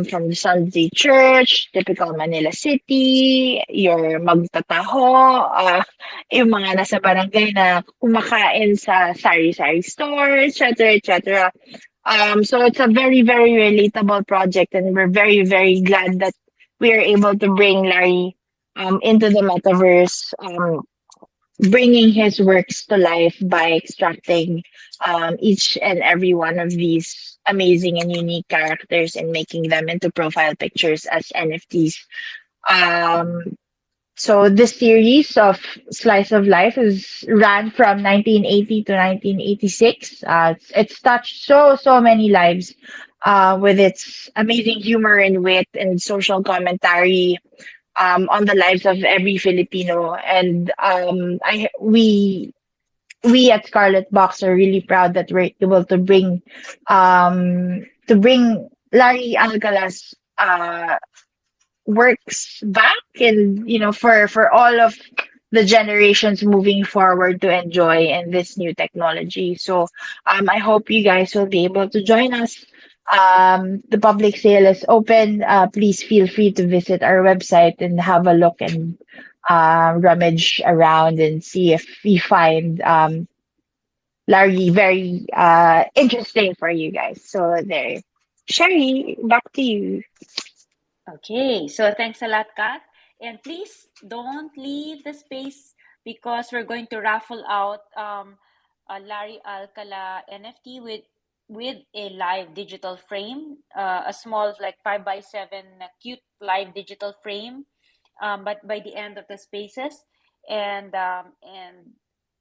from the Sunday Church, typical Manila City, your magtataho, yung mga nasa barangay na kumakain sa sari-sari store, etc., etc. So it's a very relatable project, and we're very glad that we are able to bring Larry into the metaverse. Bringing his works to life by extracting each and every one of these amazing and unique characters and making them into profile pictures as NFTs. Um, so this series of Slice of Life is ran from 1980 to 1986. It's touched so many lives with its amazing humor and wit and social commentary on the lives of every Filipino. And we at Scarlet Box are really proud that we're able to bring Larry Alcala's works back, and for all of the generations moving forward to enjoy in this new technology. So I hope you guys will be able to join us. The public sale is open. Please feel free to visit our website and have a look and rummage around and see if you find Larry very interesting for you guys. So there. Sherry, back to you. Okay, so thanks a lot, Kat. And please don't leave the space because we're going to raffle out a Larry Alcala NFT with a live digital frame, a small like 5x7 cute live digital frame. But by the end of the spaces, and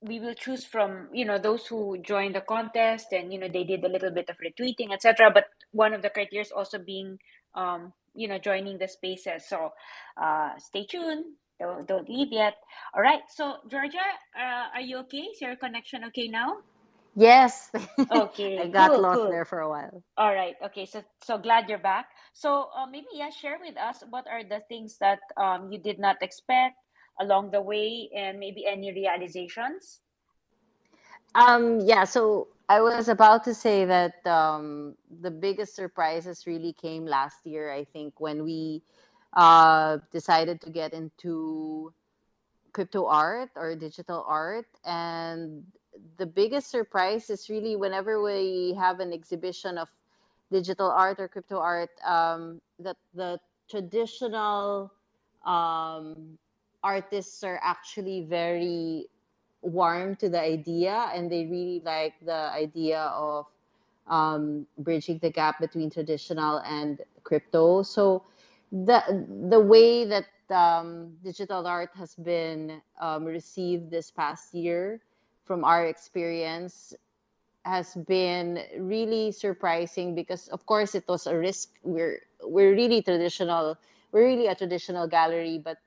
we will choose from those who joined the contest, and they did a little bit of retweeting, etc. But one of the criteria is also being joining the spaces. So stay tuned. Don't leave yet. All right. So Georgia, are you okay? Is your connection okay now? Yes. I Okay. got Cool. lost Cool. there for a while. All right. Okay. So glad you're back. So maybe share with us what are the things that you did not expect along the way, and maybe any realizations. Yeah, so I was about to say that the biggest surprises really came last year, I think, when we decided to get into crypto art or digital art. And the biggest surprise is really whenever we have an exhibition of digital art or crypto art, that the traditional um, artists are actually very warm to the idea, and they really like the idea of bridging the gap between traditional and crypto. So the way that digital art has been received this past year from our experience has been really surprising because of course it was a risk. We're really traditional. We're really a traditional gallery, but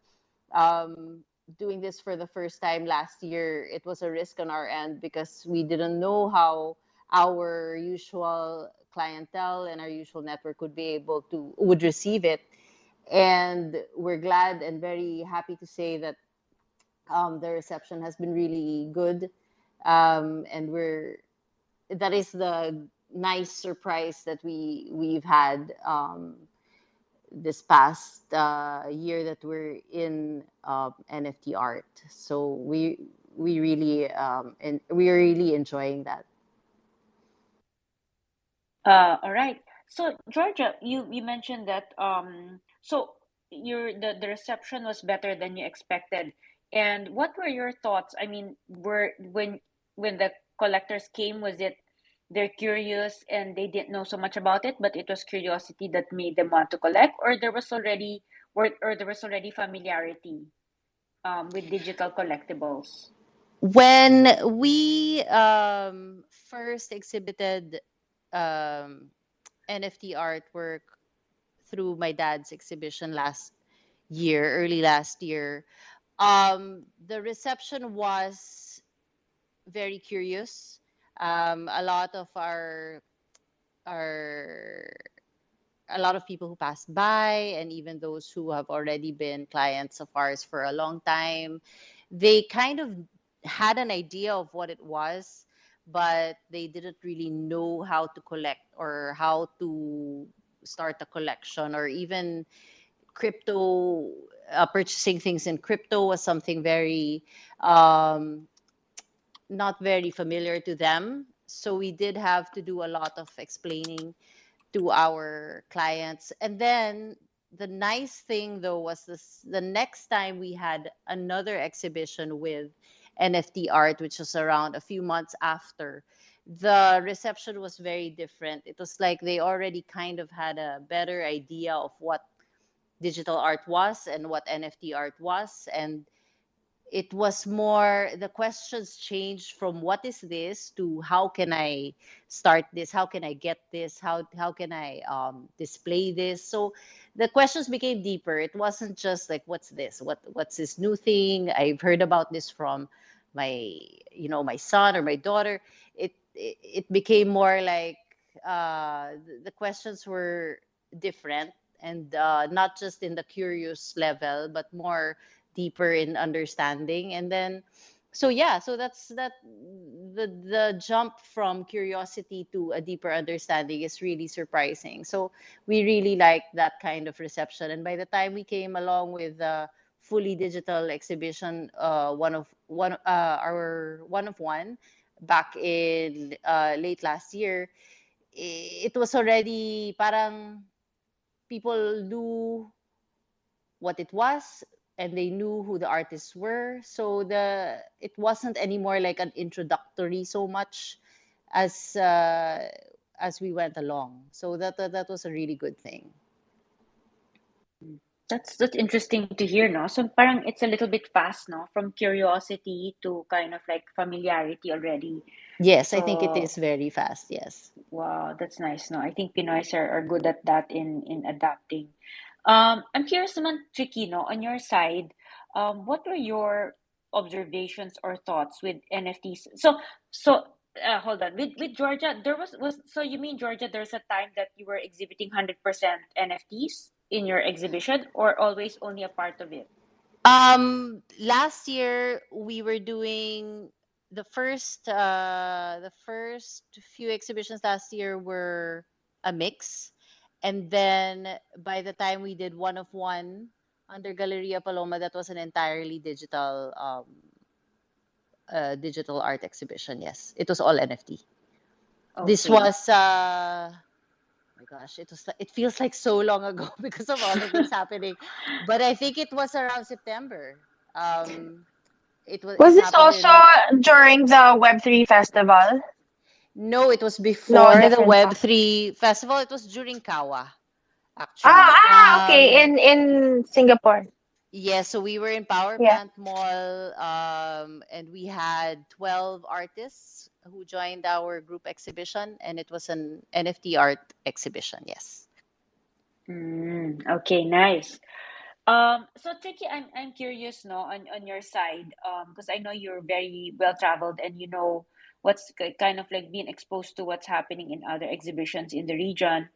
um, doing this for the first time last year, it was a risk on our end because we didn't know how our usual clientele and our usual network would receive it. And we're glad and very happy to say that the reception has been really good. And that is the nice surprise that we've had this past year that we're in NFT art. So we really and we are really enjoying that. All right. So Georgia, you mentioned that so the reception was better than you expected. And what were your thoughts? I mean, were when the collectors came, was it they're curious and they didn't know so much about it, but it was curiosity that made them want to collect, or there was already familiarity with digital collectibles? When we first exhibited um, NFT artwork through my dad's exhibition early last year, the reception was very curious. A lot of our a lot of people who passed by, and even those who have already been clients of ours for a long time, they kind of had an idea of what it was, but they didn't really know how to collect or how to start a collection, or even crypto. Purchasing things in crypto was something very um, not very familiar to them. So we did have to do a lot of explaining to our clients. And then the nice thing though was the next time we had another exhibition with NFT art, which was around a few months after, the reception was very different. It was like they already kind of had a better idea of what digital art was and what NFT art was. And it was more, the questions changed from what is this to how can I start this, how can I get this, how can I display this. So the questions became deeper. It wasn't just like what's this, what's this new thing, I've heard about this from my my son or my daughter. It became more like the questions were different, and not just in the curious level but more deeper in understanding. And then so yeah, so that's that the jump from curiosity to a deeper understanding is really surprising. So we really like that kind of reception. And by the time we came along with the fully digital exhibition, our one of one back in late last year, it was already parang people knew what it was, and they knew who the artists were. So it wasn't anymore like an introductory so much as we went along. So that was a really good thing. That's interesting to hear, no? So parang it's a little bit fast, no? From curiosity to kind of like familiarity already. Yes, I think it So is very fast. Yes. wow, that's nice, no? I think Pinoys are good at that in adapting. I'm curious naman, Tricky, no? On your side, what were your observations or thoughts with NFTs? Hold on. With Georgia, there was so you mean Georgia, there's a time that you were exhibiting 100% NFTs in your exhibition, or always only a part of it? Last year we were doing the first few exhibitions last year were a mix, and then by the time we did one of one under Galleria Paloma, that was an entirely digital art exhibition. Yes, it was all NFT. This Okay. was my gosh, it feels like so long ago because of all the things happening, but I think it was around September. Um, it Was this happened also in during the Web3 festival? No, it was No, before the different. Web3 festival. It was during Kawa, Ah, actually. okay. In Singapore. Yeah, so we were in Power Yeah. Plant Mall. and we had 12 artists who joined our group exhibition, and it was an NFT art exhibition. Yes. Okay, nice. So Tricky, I'm curious, no, on your side, because I know you're very well traveled and you know what's kind of like being exposed to what's happening in other exhibitions in the region.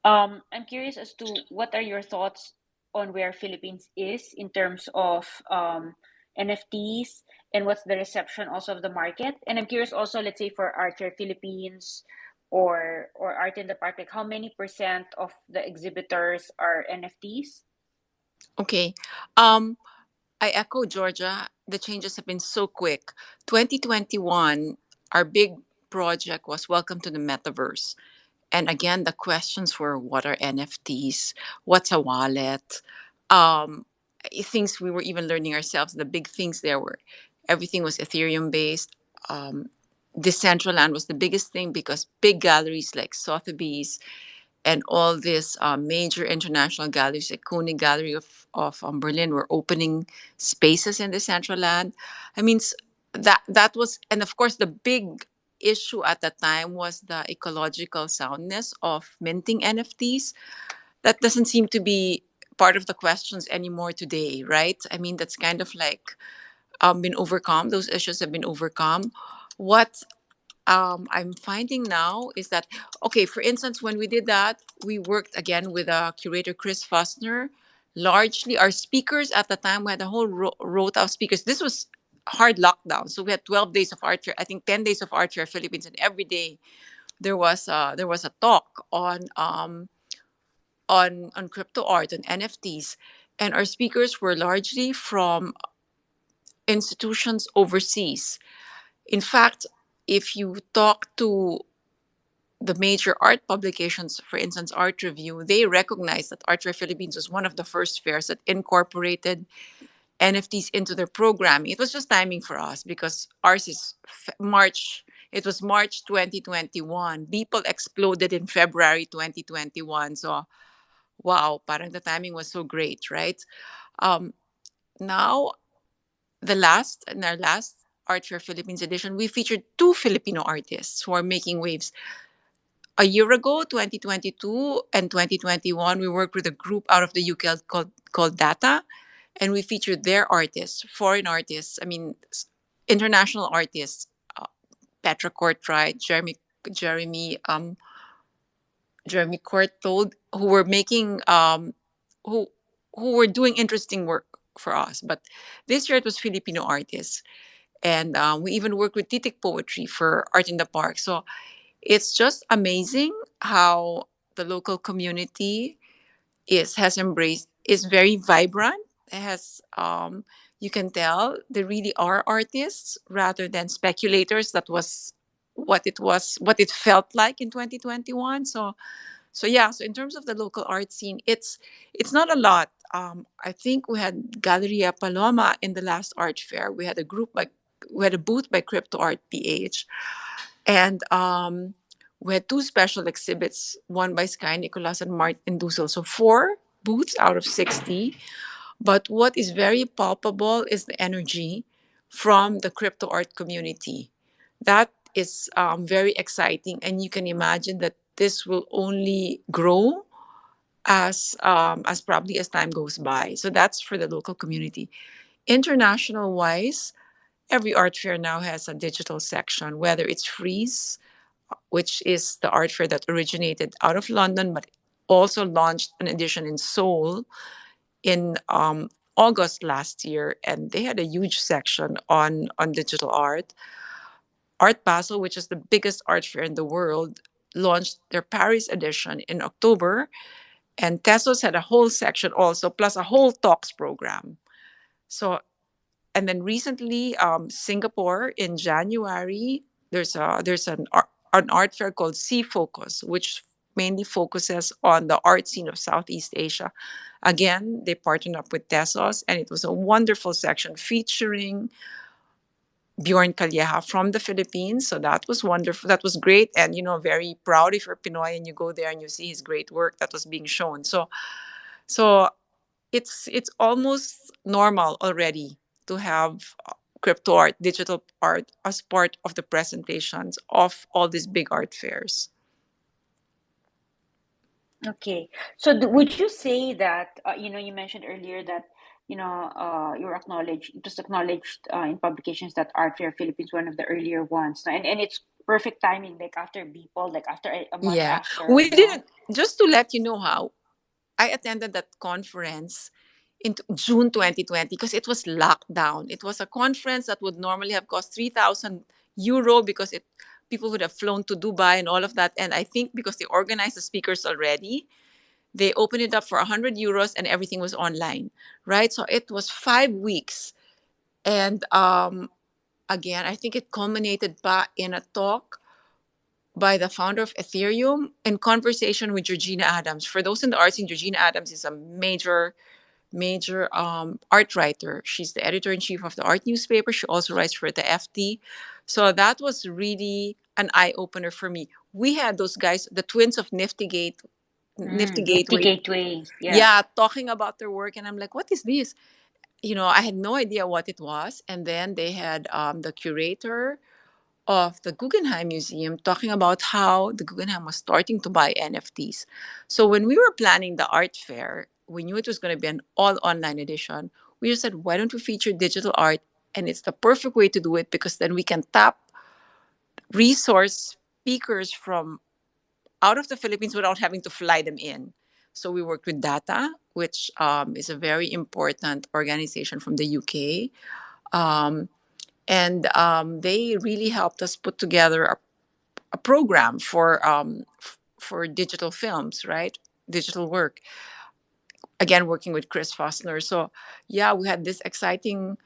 I'm curious as to what are your thoughts on where Philippines is in terms of NFTs and what's the reception also of the market. And I'm curious also, let's say for Archer Philippines or Art in the Park, like how many percent of the exhibitors are NFTs? Okay. Um, I echo Georgia. The changes have been so quick. 2021, our big project was Welcome to the Metaverse. And again, the questions were what are NFTs? What's a wallet? Um, Things we were even learning ourselves. The big things there were everything was Ethereum based. Um, Decentraland was the biggest thing because big galleries like Sotheby's and all these major international galleries, like Koenig Gallery of Berlin, were opening spaces in the Central Land. I mean, that was, and of course, the big issue at the time was the ecological soundness of minting NFTs. That doesn't seem to be part of the questions anymore today, right? I mean, that's kind of like been overcome. Those issues have been overcome. What I'm finding now is that, okay, for instance, when we did that, we worked again with curator Chris Fostner. Largely, our speakers at the time, we had a whole rote of speakers. This was hard lockdown, so we had 12 days of art fair. I think 10 days of art fair Philippines, and every day there was a talk on crypto art and NFTs, and our speakers were largely from institutions overseas. In fact, if you talk to the major art publications, for instance, Art Review, they recognize that Art Fair Philippines was one of the first fairs that incorporated NFTs into their programming. It was just timing for us because ours is March. It was March 2021. People exploded in February 2021. So, wow, parang the timing was so great, right? Um, Now, in our last Art Fair Philippines edition, we featured two Filipino artists who are making waves. A year ago, 2022 and 2021, we worked with a group out of the UK called Data, and we featured their artists, foreign artists, I mean, international artists, uh, Petra Courtright, Jeremy, Jeremy Courtold, who were making, who, who were doing interesting work for us. But this year it was Filipino artists. And we even worked with Titik Poetry for Art in the Park. So it's just amazing how the local community has embraced, is very vibrant. It has you can tell they really are artists rather than speculators. That was what it felt like in 2021. So yeah, so in terms of the local art scene, it's not a lot. I think we had Galleria Paloma in the last art fair. We had a booth by Crypto Art PH, and we had two special exhibits, one by Sky Nicolas and Martin Dussel. So four booths out of 60. But what is very palpable is the energy from the crypto art community. That is very exciting. And you can imagine that this will only grow as probably as time goes by. So that's for the local community. International wise, every art fair now has a digital section, whether it's Freeze, which is the art fair that originated out of London, but also launched an edition in Seoul in August last year, and they had a huge section on digital art. Art Basel, which is the biggest art fair in the world, launched their Paris edition in October, and Tesos had a whole section also, plus a whole talks program. So, and then recently, Singapore in January, an art fair called Sea Focus, which mainly focuses on the art scene of Southeast Asia. Again, they partnered up with Tesos, and it was a wonderful section featuring Bjorn Calleja from the Philippines. So that was wonderful. That was great. And, very proud if you're Pinoy and you go there and you see his great work that was being shown. So it's almost normal already to have crypto art, digital art as part of the presentations of all these big art fairs. Okay. So would you say that you mentioned earlier that you're acknowledged it was acknowledged in publications that Art Fair Philippines one of the earlier ones, no? And it's perfect timing, like after BPOL, like after a month Yeah, after, we no? didn't. Just to let you know how I attended that conference in June 2020 because it was locked down. It was a conference that would normally have cost 3,000 euro because it people would have flown to Dubai and all of that. And I think because they organized the speakers already, they opened it up for 100 euros and everything was online, right? So it was 5 weeks. And again, I think it culminated in a talk by the founder of Ethereum in conversation with Georgina Adams. For those in the arts scene, Georgina Adams is a major art writer. She's the editor in chief of the art newspaper. She also writes for the FT. So that was really an eye opener for me. We had those guys, the twins of Nifty Nifty Gateway, Gateway, yeah. yeah, talking about their work, and I'm like, what is this? I had no idea what it was. And then they had the curator of the Guggenheim Museum talking about how the Guggenheim was starting to buy NFTs. So when we were planning the art fair, we knew it was going to be an all online edition. We just said, why don't we feature digital art? And it's the perfect way to do it because then we can tap resource speakers from out of the Philippines without having to fly them in. So we worked with Data, which is a very important organization from the UK. Um, and they really helped us put together a program for digital films, right? Digital work. Again, working with Chris Fostner. So yeah, we had this exciting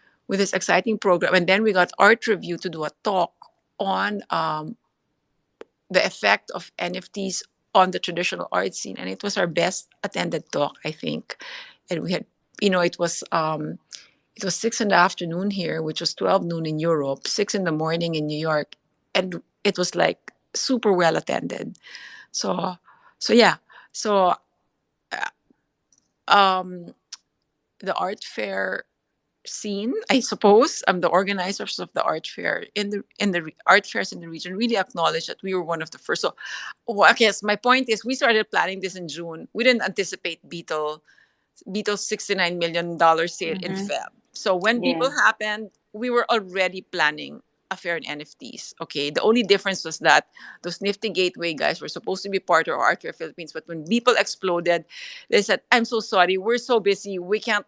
program, and then we got Art Review to do a talk on the effect of NFTs on the traditional art scene, and it was our best attended talk, I think. And we had, it was 6 in the afternoon here, which was 12 noon in Europe, 6 in the morning in New York, and it was like super well attended. So, so yeah, so um, the art fair scene, I suppose, the organizers of the art fair in the art fairs in the region really acknowledged that we were one of the first. So, I guess my point is, we started planning this in June. We didn't anticipate Beatles $69 million sale in Mm-hmm. Feb. So when Yeah. Beeple happened, we were already planning a fair in NFTs. Okay, the only difference was that those Nifty Gateway guys were supposed to be part of Art Fair Philippines, but when Beeple exploded, they said, "I'm so sorry, we're so busy, we can't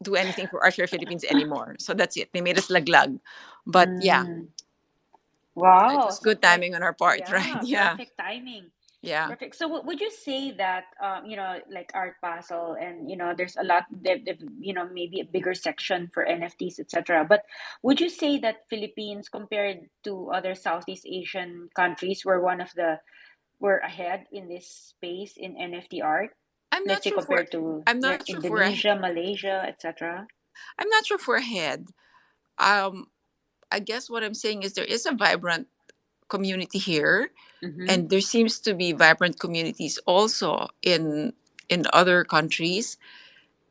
do anything for Art Fair Philippines anymore." So that's it. They made us laglag. But yeah, Mm. it Wow. was So good timing on our part, right? yeah, Yeah, perfect timing. yeah. Perfect. So would you say that like Art Basel and there's a lot maybe a bigger section for NFTs, etc. But would you say that Philippines compared to other Southeast Asian countries were ahead in this space in NFT art? I'm not Let's say sure for compared to I'm not sure for a Indonesia, Malaysia, etc. I'm not sure for ahead. Um, I guess what I'm saying is there is a vibrant community here, Mm-hmm. and there seems to be vibrant communities also in other countries,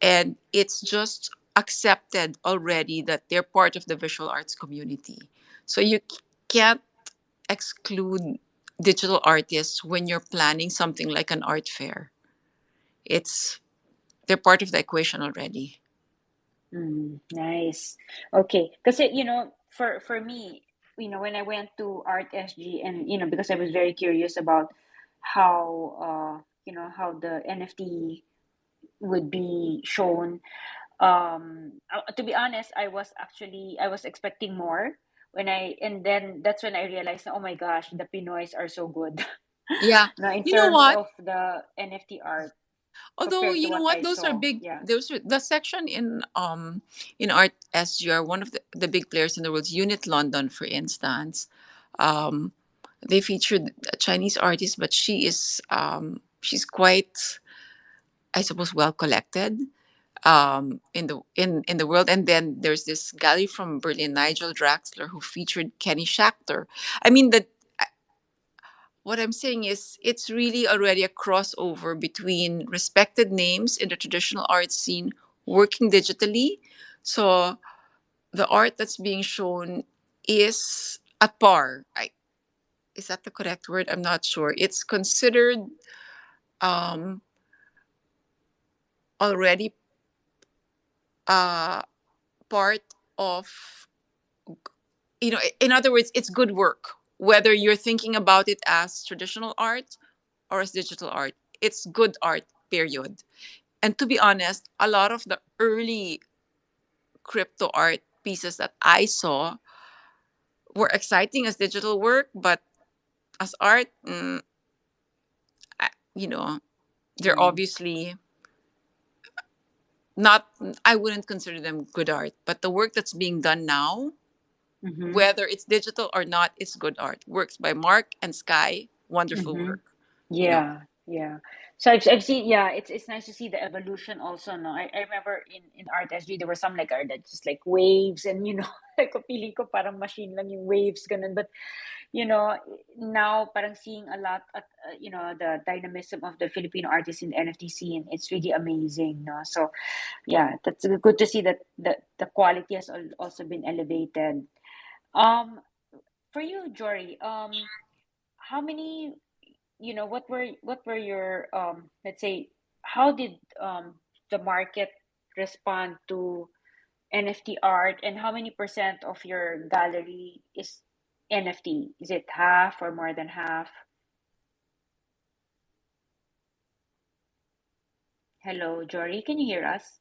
and it's just accepted already that they're part of the visual arts community. So you can't exclude digital artists when you're planning something like an art fair. It's They're part of the equation already. Mm, nice. Okay. Because for me, when I went to Art SG and because I was very curious about how how the NFT would be shown. To be honest, I was expecting more and then that's when I realized, oh my gosh, the Pinoys are so good. Yeah, Now in you know terms what? of the NFT art Although compared to you know what what, I those are saw. big. Yeah. Those are the section in Art SGR. One of the big players in the world, Unit London, for instance. Um, they featured a Chinese artist, but she's quite, I suppose, well collected in the world. And then there's this gallery from Berlin, Nigel Draxler, who featured Kenny Schachter. I mean, what I'm saying is it's really already a crossover between respected names in the traditional art scene working digitally. So the art that's being shown is at par. Is that the correct word? I'm not sure. It's considered um, already uh, part of, in other words, it's good work. Whether you're thinking about it as traditional art or as digital art, it's good art, period. And to be honest, a lot of the early crypto art pieces that I saw were exciting as digital work, but as art, I- you know, they're Mm. obviously not, I wouldn't consider them good art. But the work that's being done now, Mm-hmm. whether it's digital or not, it's good art. Works by Mark and Sky, wonderful Mm-hmm. work. You know, Yeah, yeah. So I've seen, yeah, it's nice to see the evolution also, no. I remember in art SG there were some like art that just like waves and like feeling ko parang machine lang yung waves ganun, but you know now parang seeing a lot at the dynamism of the Filipino artists in the NFT scene, it's really amazing, no. So yeah, that's good to see that the quality has also been elevated. Um for you, Jory, how many, what were your, let's say, how did the market respond to NFT art, and how many percent of your gallery is NFT? Is it half or more than half? Hello, Jory, can you hear us?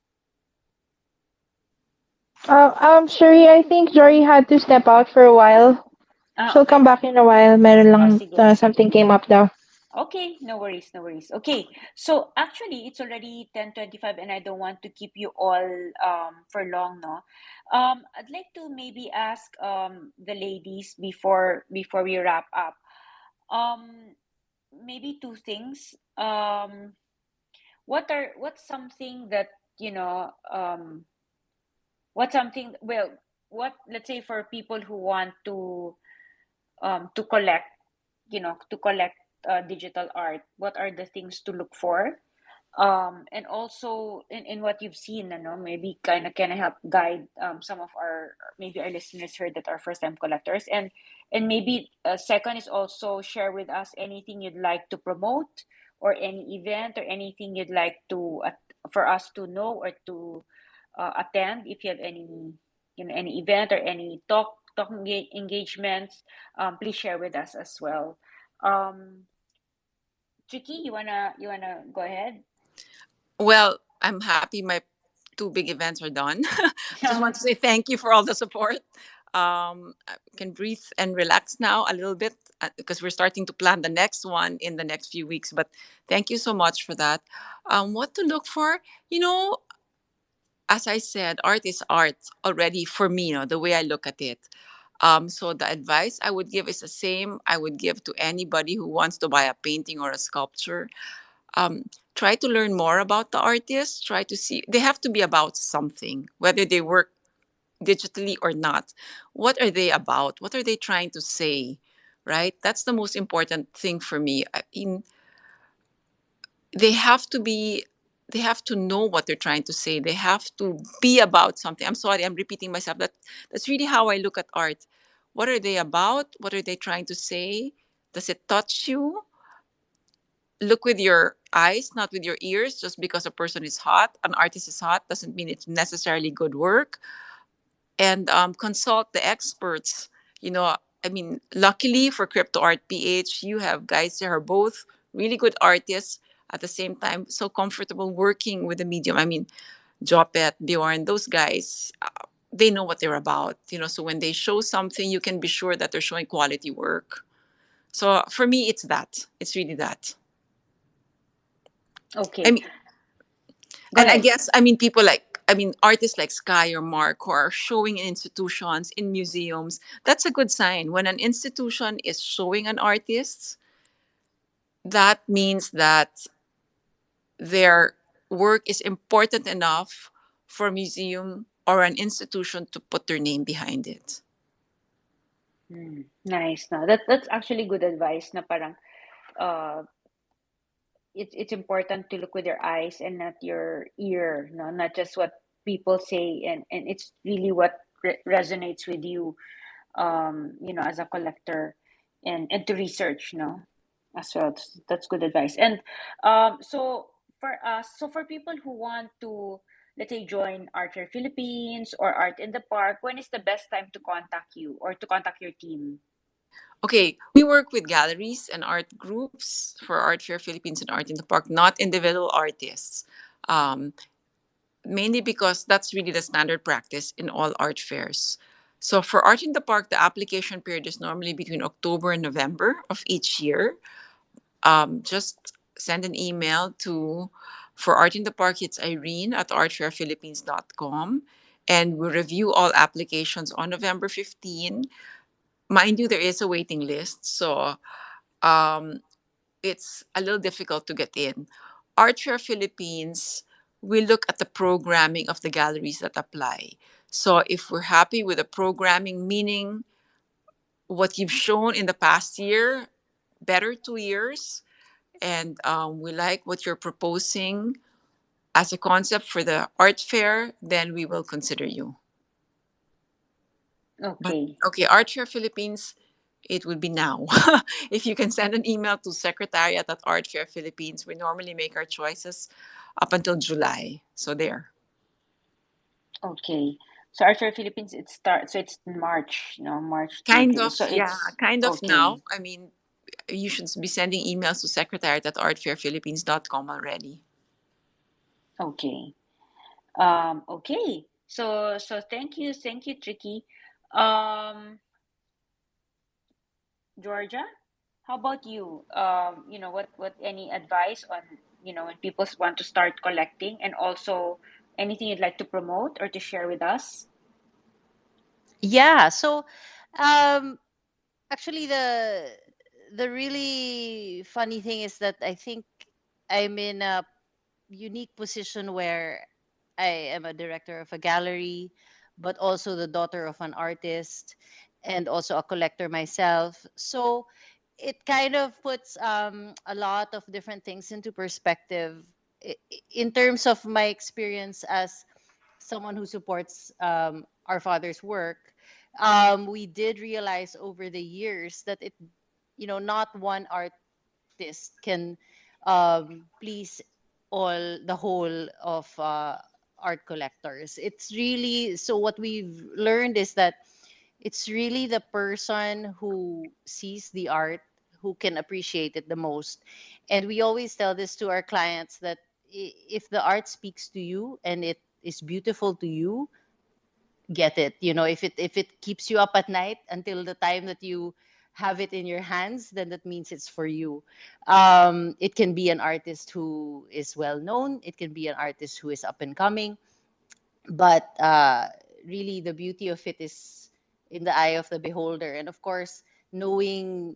Sherry, I think Jory had to step out for a while. Ah, She'll come okay. back in a while. Meron Oh, lang, sige. something came up daw. Okay, no worries, no worries. Okay, so actually it's already 10:25 and I don't want to keep you all for long, no. I'd like to maybe ask the ladies before we wrap up. Um Maybe two things. What's something that, you know, what's something, well, what, let's say, for people who want to collect, digital art, what are the things to look for? And also in what you've seen, maybe kind of can help guide some of our, maybe our listeners here that are first time collectors, and maybe second is also share with us anything you'd like to promote, or any event or anything you'd like to for us to know or to attend, if you have any, any event or any engagements. Please share with us as well. um Tricky, you wanna go ahead? well, I'm happy my two big events are done. Just want to say thank you for all the support. I can breathe and relax now a little bit because we're starting to plan the next one in the next few weeks. But thank you so much for that. What to look for? You know, as I said, art is art already for me, the way I look at it. So the advice I would give is the same I would give to anybody who wants to buy a painting or a sculpture. Try to learn more about the artist. Try to see, they have to be about something, whether they work digitally or not. What are they about? What are they trying to say? Right? That's the most important thing for me. I mean, they have to be, they have to know what they're trying to say. They have to be about something. I'm sorry, I'm repeating myself. That's really how I look at art. What are they about? What are they trying to say? Does it touch you? Look with your eyes, not with your ears. Just because a person is hot, an artist is hot, doesn't mean it's necessarily good work. And consult the experts. You know, I mean, luckily for Crypto Art PH, you have guys that are both really good artists at the same time, so comfortable working with the medium. I mean, Jopet, Bjorn, those guys, they know what they're about. So when they show something, you can be sure that they're showing quality work. So for me, it's that. It's really that. I Okay, mean, go and I ahead. guess, artists like Sky or Mark who are showing in institutions, in museums, that's a good sign. When an institution is showing an artist, that means that their work is important enough for a museum or an institution to put their name behind it. Nice. No, that's actually good advice. Na parang uh, it's important to look with your eyes and not your ear. No, not just what people say, and it's really what resonates with you, as a collector, and to research, as well. That's good advice. And for people who want to, let's say, join Art Fair Philippines or Art in the Park, when is the best time to contact you or to contact your team? Okay, we work with galleries and art groups for Art Fair Philippines and Art in the Park, not individual artists. Um, Mainly because that's really the standard practice in all art fairs. So for Art in the Park, the application period is normally between October and November of each year. Just send an email to for Art in the Park. It's Irene at artfairphilippines.com, and we review all applications on November 15. Mind you, there is a waiting list, so um, it's a little difficult to get in. ArtFair Philippines, we look at the programming of the galleries that apply. So if we're happy with the programming, meaning what you've shown in the past year, better 2 years, and we like what you're proposing as a concept for the art fair, then we will consider you. But Okay. okay, ArtFair Philippines, it would be now. If you can send an email to secretariat at ArtFair Philippines, we normally make our choices up until July. So there. Okay. So Art Fair Philippines, it starts, so it's March, March Kind 2020. of, So yeah, it's kind of now. okay. I mean, you should be sending emails to secretariat at artfairphilippines.com already. Okay. Okay. So thank you, Tricky. Um, Georgia, how about you? What any advice on, when people want to start collecting, and also anything you'd like to promote or to share with us? Yeah. So, um, actually, the really funny thing is that I think I'm in a unique position where I am a director of a gallery, but also the daughter of an artist and also a collector myself. So it kind of puts a lot of different things into perspective in terms of my experience as someone who supports our father's work. We did realize over the years that not one artist can please the whole of art collectors. It's really so what we've learned is that it's really the person who sees the art who can appreciate it the most. And we always tell this to our clients that if the art speaks to you and it is beautiful to you, get it. If it keeps you up at night until the time that you have it in your hands, then that means it's for you. It can be an artist who is well known, it can be an artist who is up and coming, but really the beauty of it is in the eye of the beholder. And of course, knowing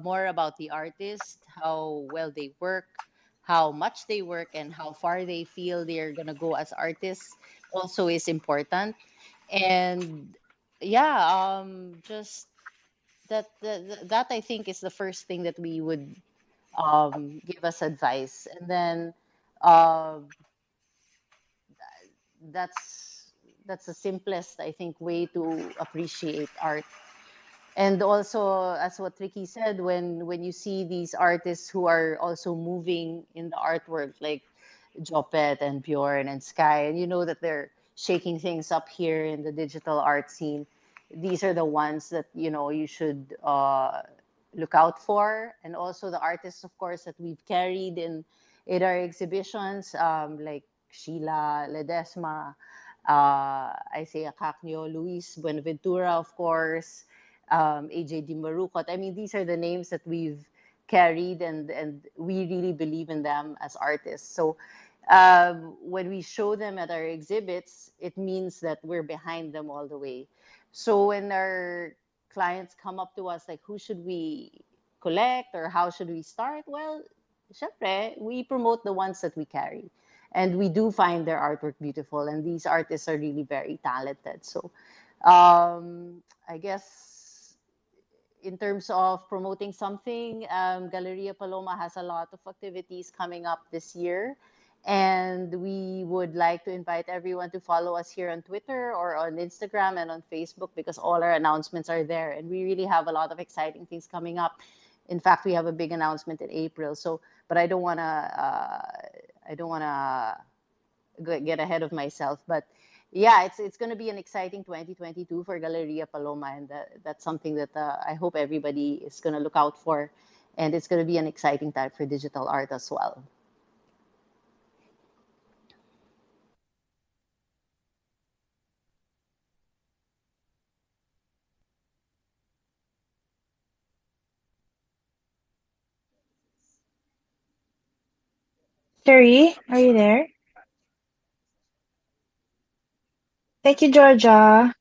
more about the artist, how well they work, how much they work, and how far they feel they're going to go as artists also is important. And yeah, just that I think is the first thing that we would give us advice. And then uh, that's that's the simplest, I think, way to appreciate art. And also, as what Ricky said, when you see these artists who are also moving in the artwork, like Jopet and Bjorn and Sky, and you know that they're shaking things up here in the digital art scene. These are the ones that you should look out for, and also the artists, of course, that we've carried in our exhibitions, like Sheila Ledesma, Isaiah Cacnio, Luis Buenaventura, of course, AJ Di Marucot. I mean, these are the names that we've carried, and we really believe in them as artists. So when we show them at our exhibits, it means that we're behind them all the way. So when our clients come up to us like, who should we collect or how should we start? Well, syempre, we promote the ones that we carry. And we do find their artwork beautiful. And these artists are really very talented. So I guess in terms of promoting something, Galleria Paloma has a lot of activities coming up this year. And we would like to invite everyone to follow us here on Twitter or on Instagram and on Facebook, because all our announcements are there. And we really have a lot of exciting things coming up. In fact, we have a big announcement in April. So, but I don't wanna get ahead of myself. But yeah, it's going to be an exciting 2022 for Galleria Paloma, and that's something that I hope everybody is going to look out for. And it's going to be an exciting time for digital art as well. Siri, are you there? Thank you, Georgia.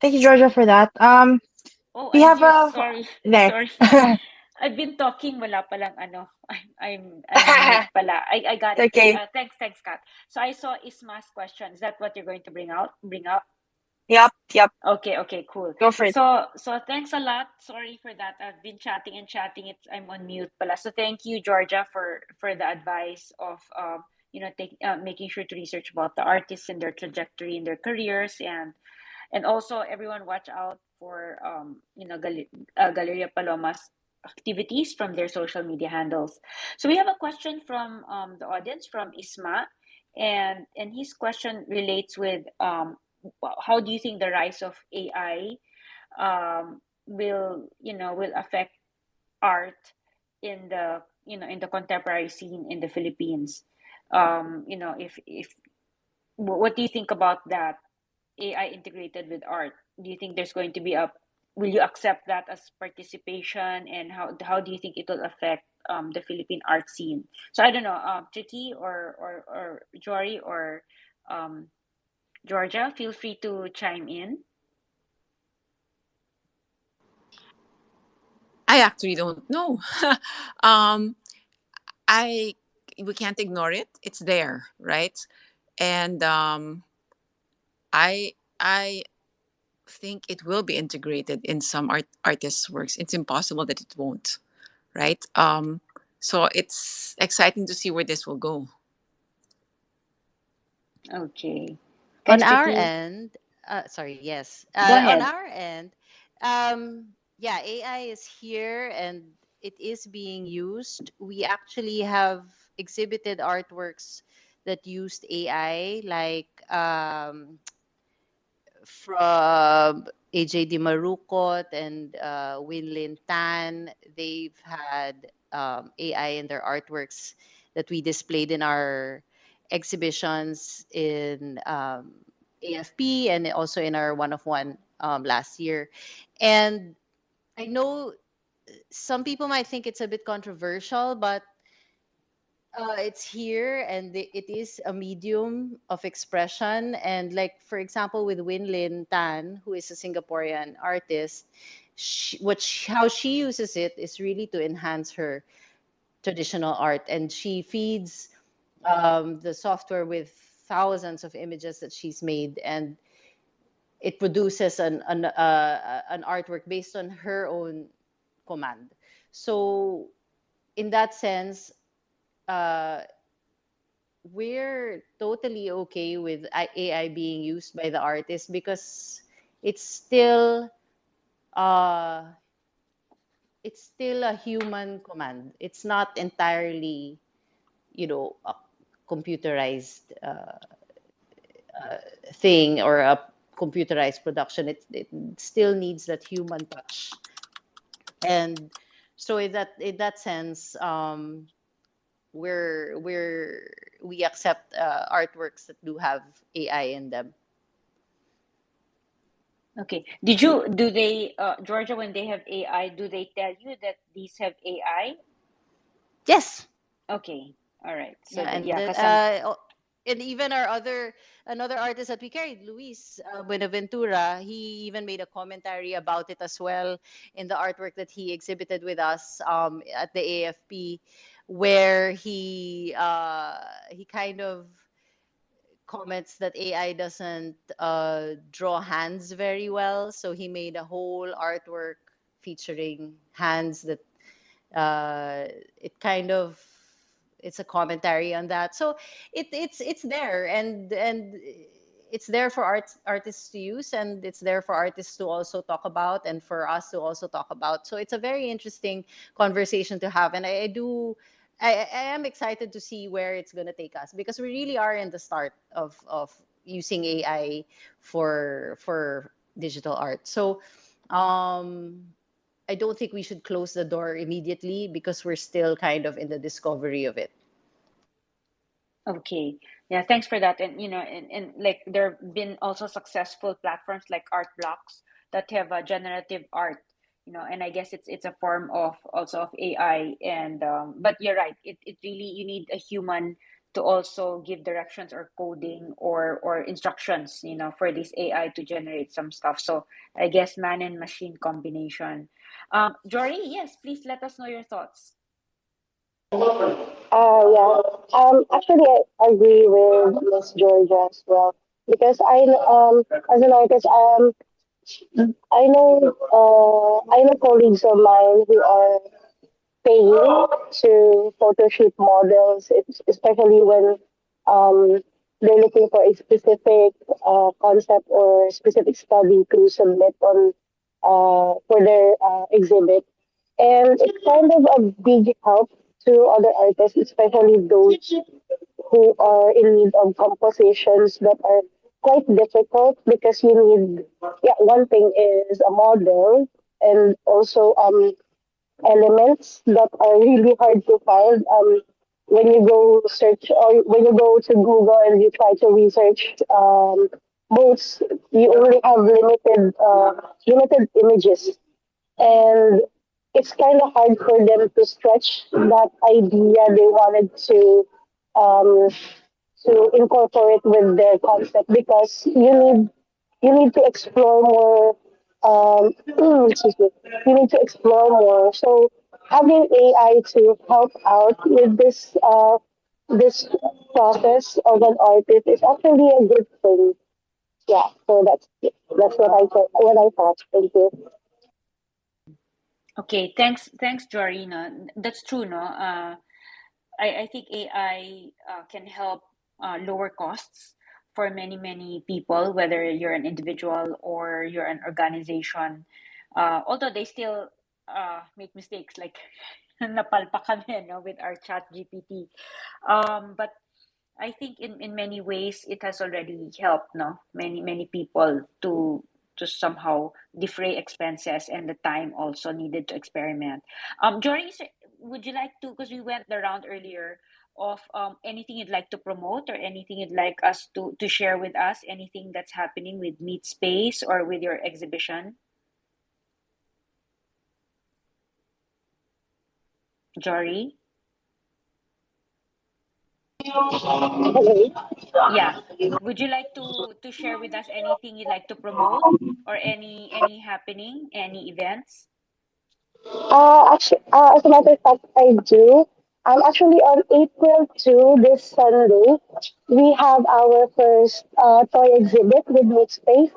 Thank you, Georgia, for that. Oh, We I'm have here. a Sorry. there. Sorry. I've been talking, wala palang ano. I'm mute pala. I got It's it. okay. Thanks, Kat. So I saw Isma's question. Is that what you're going to bring up? Yep, yep. Okay, cool. Go for it. So thanks a lot. Sorry for that. I've been chatting and chatting. I'm on mute pala. So thank you, Georgia, for the advice of making sure to research about the artists and their trajectory in their careers, and also everyone watch out for Galleria Paloma's activities from their social media handles. So we have a question from the audience from Isma, and his question relates with how do you think the rise of AI will affect art in the contemporary scene in the Philippines. If what do you think about that? AI integrated with art. Do you think there's going to be a will you accept that as participation, and how do you think it will affect the Philippine art scene? So I don't know, Trickie or Jori or um, Georgia, feel free to chime in. I actually don't know. um, I we can't ignore it. It's there, right? And I think it will be integrated in some artists' works. It's impossible that it won't, right? So it's exciting to see where this will go. Okay, On thanks, our Trickie. end, sorry, yes. Go On ahead. our end, yeah, AI is here and it is being used. We actually have exhibited artworks that used AI, like from AJ Di Marukot and Winlin Tan. They've had AI in their artworks that we displayed in our exhibitions in AFP and also in our one of one last year. And I know some people might think it's a bit controversial, but it's here and it is a medium of expression. And like, for example, with Winlin Tan, who is a Singaporean artist, how she uses it is really to enhance her traditional art. And she feeds the software with thousands of images that she's made. And it produces an artwork based on her own command. So in that sense, uh, we're totally okay with AI being used by the artist because it's still uh it's still a human command. It's not entirely, a computerized thing or a computerized production. It still needs that human touch. And so in that sense, we accept artworks that do have AI in them. Okay. Do they, Georgia, when they have AI, do they tell you that these have AI? Yes. Okay. All right. So Yeah, and yeah, cause some. and even our another artist that we carried, Luis Buenaventura, he even made a commentary about it as well in the artwork that he exhibited with us at the AFP, where he kind of comments that AI doesn't draw hands very well, so he made a whole artwork featuring hands that it kind of it's a commentary on that. So it's there, and it's there for artists to use, and it's there for artists to also talk about, and for us to also talk about. So it's a very interesting conversation to have, and I am excited to see where it's going to take us, because we really are in the start of using AI for digital art. So I don't think we should close the door immediately, because we're still kind of in the discovery of it. Okay. Yeah, thanks for that. And and like there have been also successful platforms like art blocks that have a generative art, and I guess it's a form of also of AI. And but you're right, it really you need a human to also give directions or coding or instructions, for this AI to generate some stuff. So I guess man and machine combination. Jory, yes, please let us know your thoughts. Yeah. Actually, I agree with Miss Georgia as well because as an artist, I know colleagues of mine who are paying to photo shoot models, especially when um, they're looking for a specific concept or specific study to submit on for their exhibit. And it's kind of a big help to other artists, especially those who are in need of compositions that are quite difficult because you need, yeah, one thing is a model and also elements that are really hard to find. When you go search or when you go to Google and you try to research boats, you only have limited images, and it's kind of hard for them to stretch that idea they wanted um, to incorporate with their concept because you need to explore more. Excuse me. You need to explore more. So having AI to help out with this process of an artist is actually a good thing. Yeah. So that's what I thought. Thank you. Okay, thanks, Jory. No, that's true. No, I think AI can help lower costs for many people, whether you're an individual or you're an organization. Although they still make mistakes, like napalpa kami, no, with our chat GPT. But I think in many ways it has already helped, no, many people to somehow defray expenses and the time also needed to experiment. Jory, would you like to, because we went around earlier, of anything you'd like to promote or anything you'd like us to share with us, anything that's happening with Meatspace or with your exhibition, Jory? Okay. Yeah. Would you like to share with us anything you'd like to promote or any happening, any events? As a matter of fact, I do. Actually, on April 2, this Sunday, we have our first toy exhibit with Meatspace.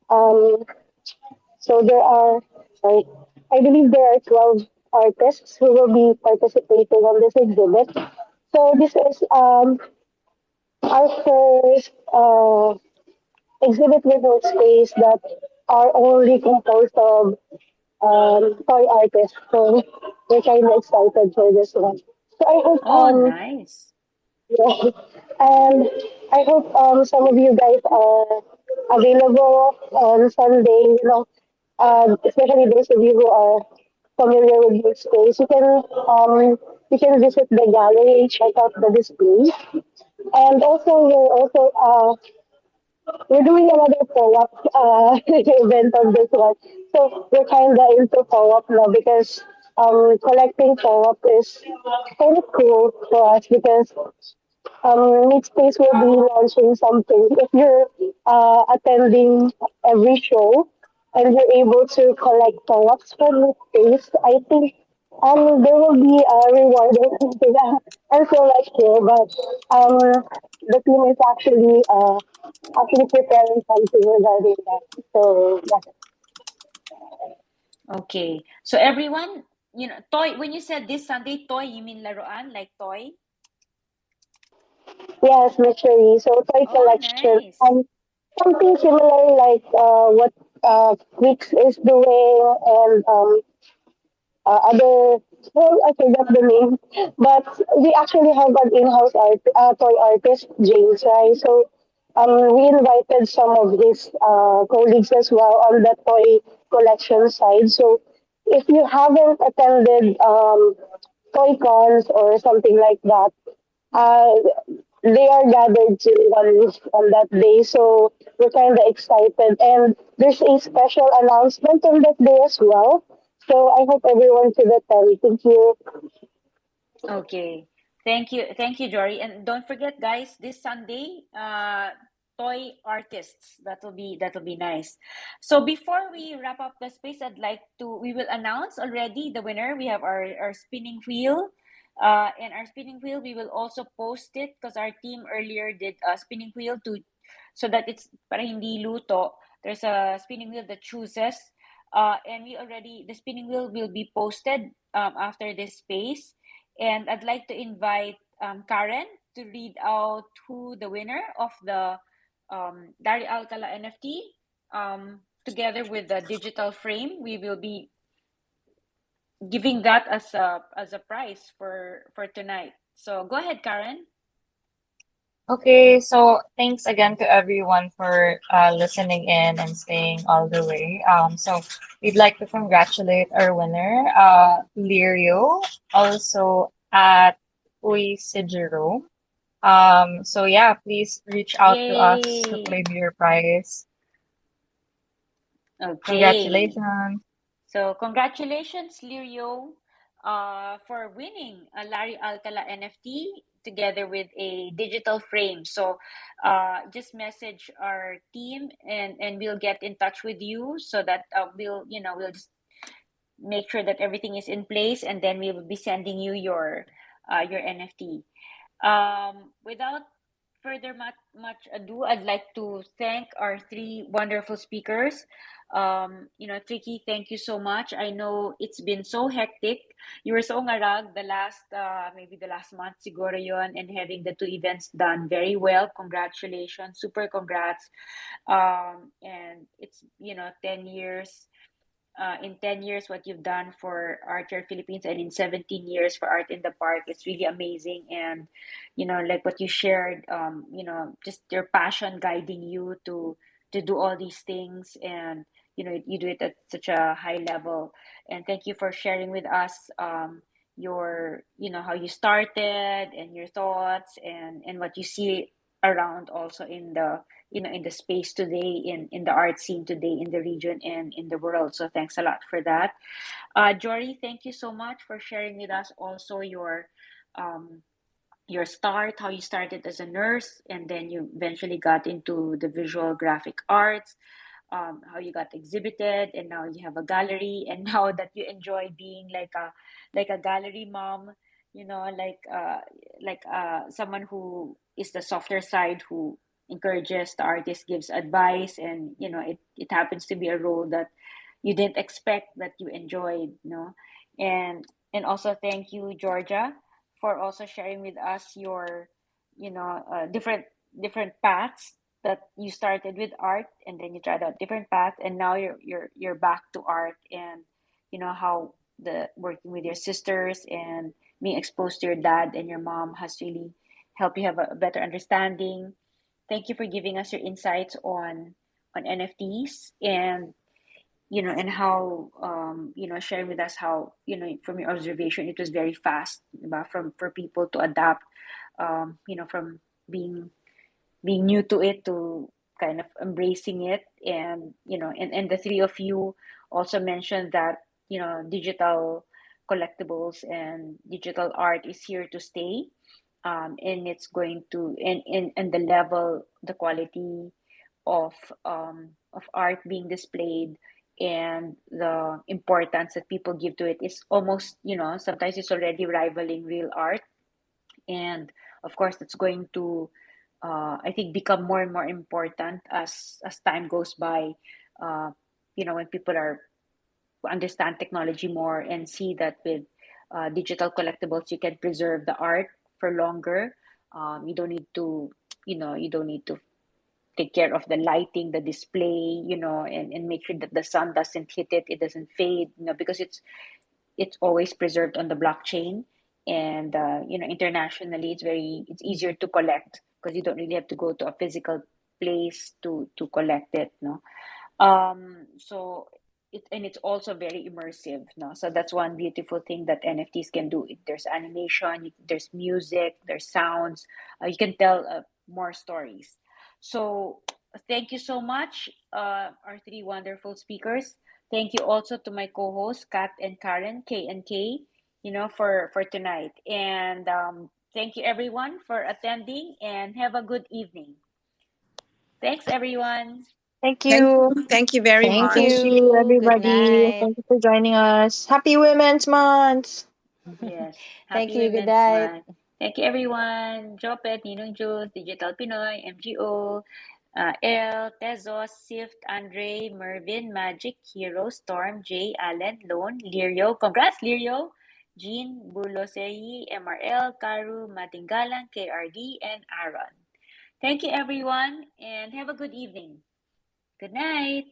Um, so sorry, I believe there are 12 artists who will be participating on this exhibit. So this is our first exhibit with Meatspace that are only composed of toy artist. So we're kind of excited for this one. So I hope Oh, nice. yeah, and I hope some of you guys are available on Sunday. Especially those of you who are familiar with this space. You can visit the gallery, check out the display, and also we're doing another co-op event on this one. So we're kind of into co-op now because collecting co-op is kind of cool for us because Meatspace will be launching something. If you're attending every show and you're able to collect co-ops from Meatspace, I think there will be a reward or something. I'm so not sure, but the team is actually preparing something regarding that. So yeah. Okay. So everyone, toy, when you said this Sunday, toy, you mean laruan, like toy? Yes, Mystery. So toy Oh, collection. nice. Something similar like what Quix is doing and other, well, I forgot the name, but we actually have an in-house toy artist, James, right? So we invited some of his colleagues as well on the toy collection side. So if you haven't attended toy cons or something like that, uh, they are gathered to one on that day. So we're kind of excited. And there's a special announcement on that day as well. So I hope everyone could attend. Thank you. Okay. Thank you, Jory. And don't forget, guys, this Sunday, toy artists. That'll be nice. So before we wrap up the space, we will announce already the winner. We have our spinning wheel. And our spinning wheel, we will also post it because our team earlier did a spinning wheel to so that it's para hindi luto. There's a spinning wheel that chooses. And the spinning wheel will be posted after this space. And I'd like to invite Karen to read out who the winner of the Dari Alcala NFT. Together with the digital frame, we will be giving that as a prize for tonight. So go ahead, Karen. Okay, so thanks again to everyone for listening in and staying all the way. So we'd like to congratulate our winner, Lirio, also at Uisiguro. So yeah, please reach out to us to Yay! claim your prize. Okay. Congratulations. So congratulations, Lirio, for winning a Larry Alcala NFT together with a digital frame. So just message our team and we'll get in touch with you so that we'll just make sure that everything is in place and then we will be sending you your NFT. Without further much ado, I'd like to thank our three wonderful speakers. Trickie, thank you so much. I know it's been so hectic. You were so ngarag maybe the last month siguro yon, and having the two events done very well. Congratulations, super congrats. And it's 10 years in 10 years what you've done for Art Here Philippines and in 17 years for Art in the Park. It's really amazing. And, like what you shared, just your passion guiding you to do all these things. And, you do it at such a high level. And thank you for sharing with us how you started and your thoughts and what you see around also in the space today, in the art scene today in the region and in the world. So thanks a lot for that. Jory, thank you so much for sharing with us also um, your start, how you started as a nurse and then you eventually got into the visual graphic arts, how you got exhibited and now you have a gallery and now that you enjoy being like a gallery mom, someone who is the softer side who encourages the artist, gives advice, and it happens to be a role that you didn't expect that you enjoyed, and also thank you, Georgia, for also sharing with us your different paths, that you started with art and then you tried out different paths and now you're back to art, and how the working with your sisters and being exposed to your dad and your mom has really helped you have a better understanding. Thank you for giving us your insights on NFTs, and how sharing with us how from your observation it was very fast, diba? From for people to adapt, from being new to it to kind of embracing it. And and the three of you also mentioned that digital collectibles and digital art is here to stay, and it's going to and the level, the quality of art being displayed and the importance that people give to it is almost, sometimes it's already rivaling real art. And of course it's going to I think become more and more important as time goes by, uh, when people are understand technology more and see that with digital collectibles you can preserve the art for longer. You don't need to, you don't need to take care of the lighting, the display, and make sure that the sun doesn't hit it, it doesn't fade, because it's always preserved on the blockchain. And internationally, it's easier to collect because you don't really have to go to a physical place to collect it, no. So it's also very immersive, no. So that's one beautiful thing that NFTs can do. There's animation, there's music, there's sounds. You can tell more stories. So thank you so much, our three wonderful speakers. Thank you also to my co-hosts, Kat and Karen, K and K, for tonight. And thank you everyone for attending, and have a good evening. Thanks everyone. Thank Thank you. you. Thank you very Thank Thank much. you, you. Good everybody. night. Thank you for joining us. Happy Women's Month. Yes. Thank Happy you. Good Women's night. Month. Thank you, everyone. Jopet, Ninong Jules, Digital Pinoy, MGO, El, Tezos, Sift, Andre, Mervin, Magic, Hero, Storm, Jay, Allen, Lone, Lirio. Congrats, Lirio. Jean, Burloseyi, MRL, Karu, Matinggalan, KRD, and Aaron. Thank you, everyone, and have a good evening. Good night.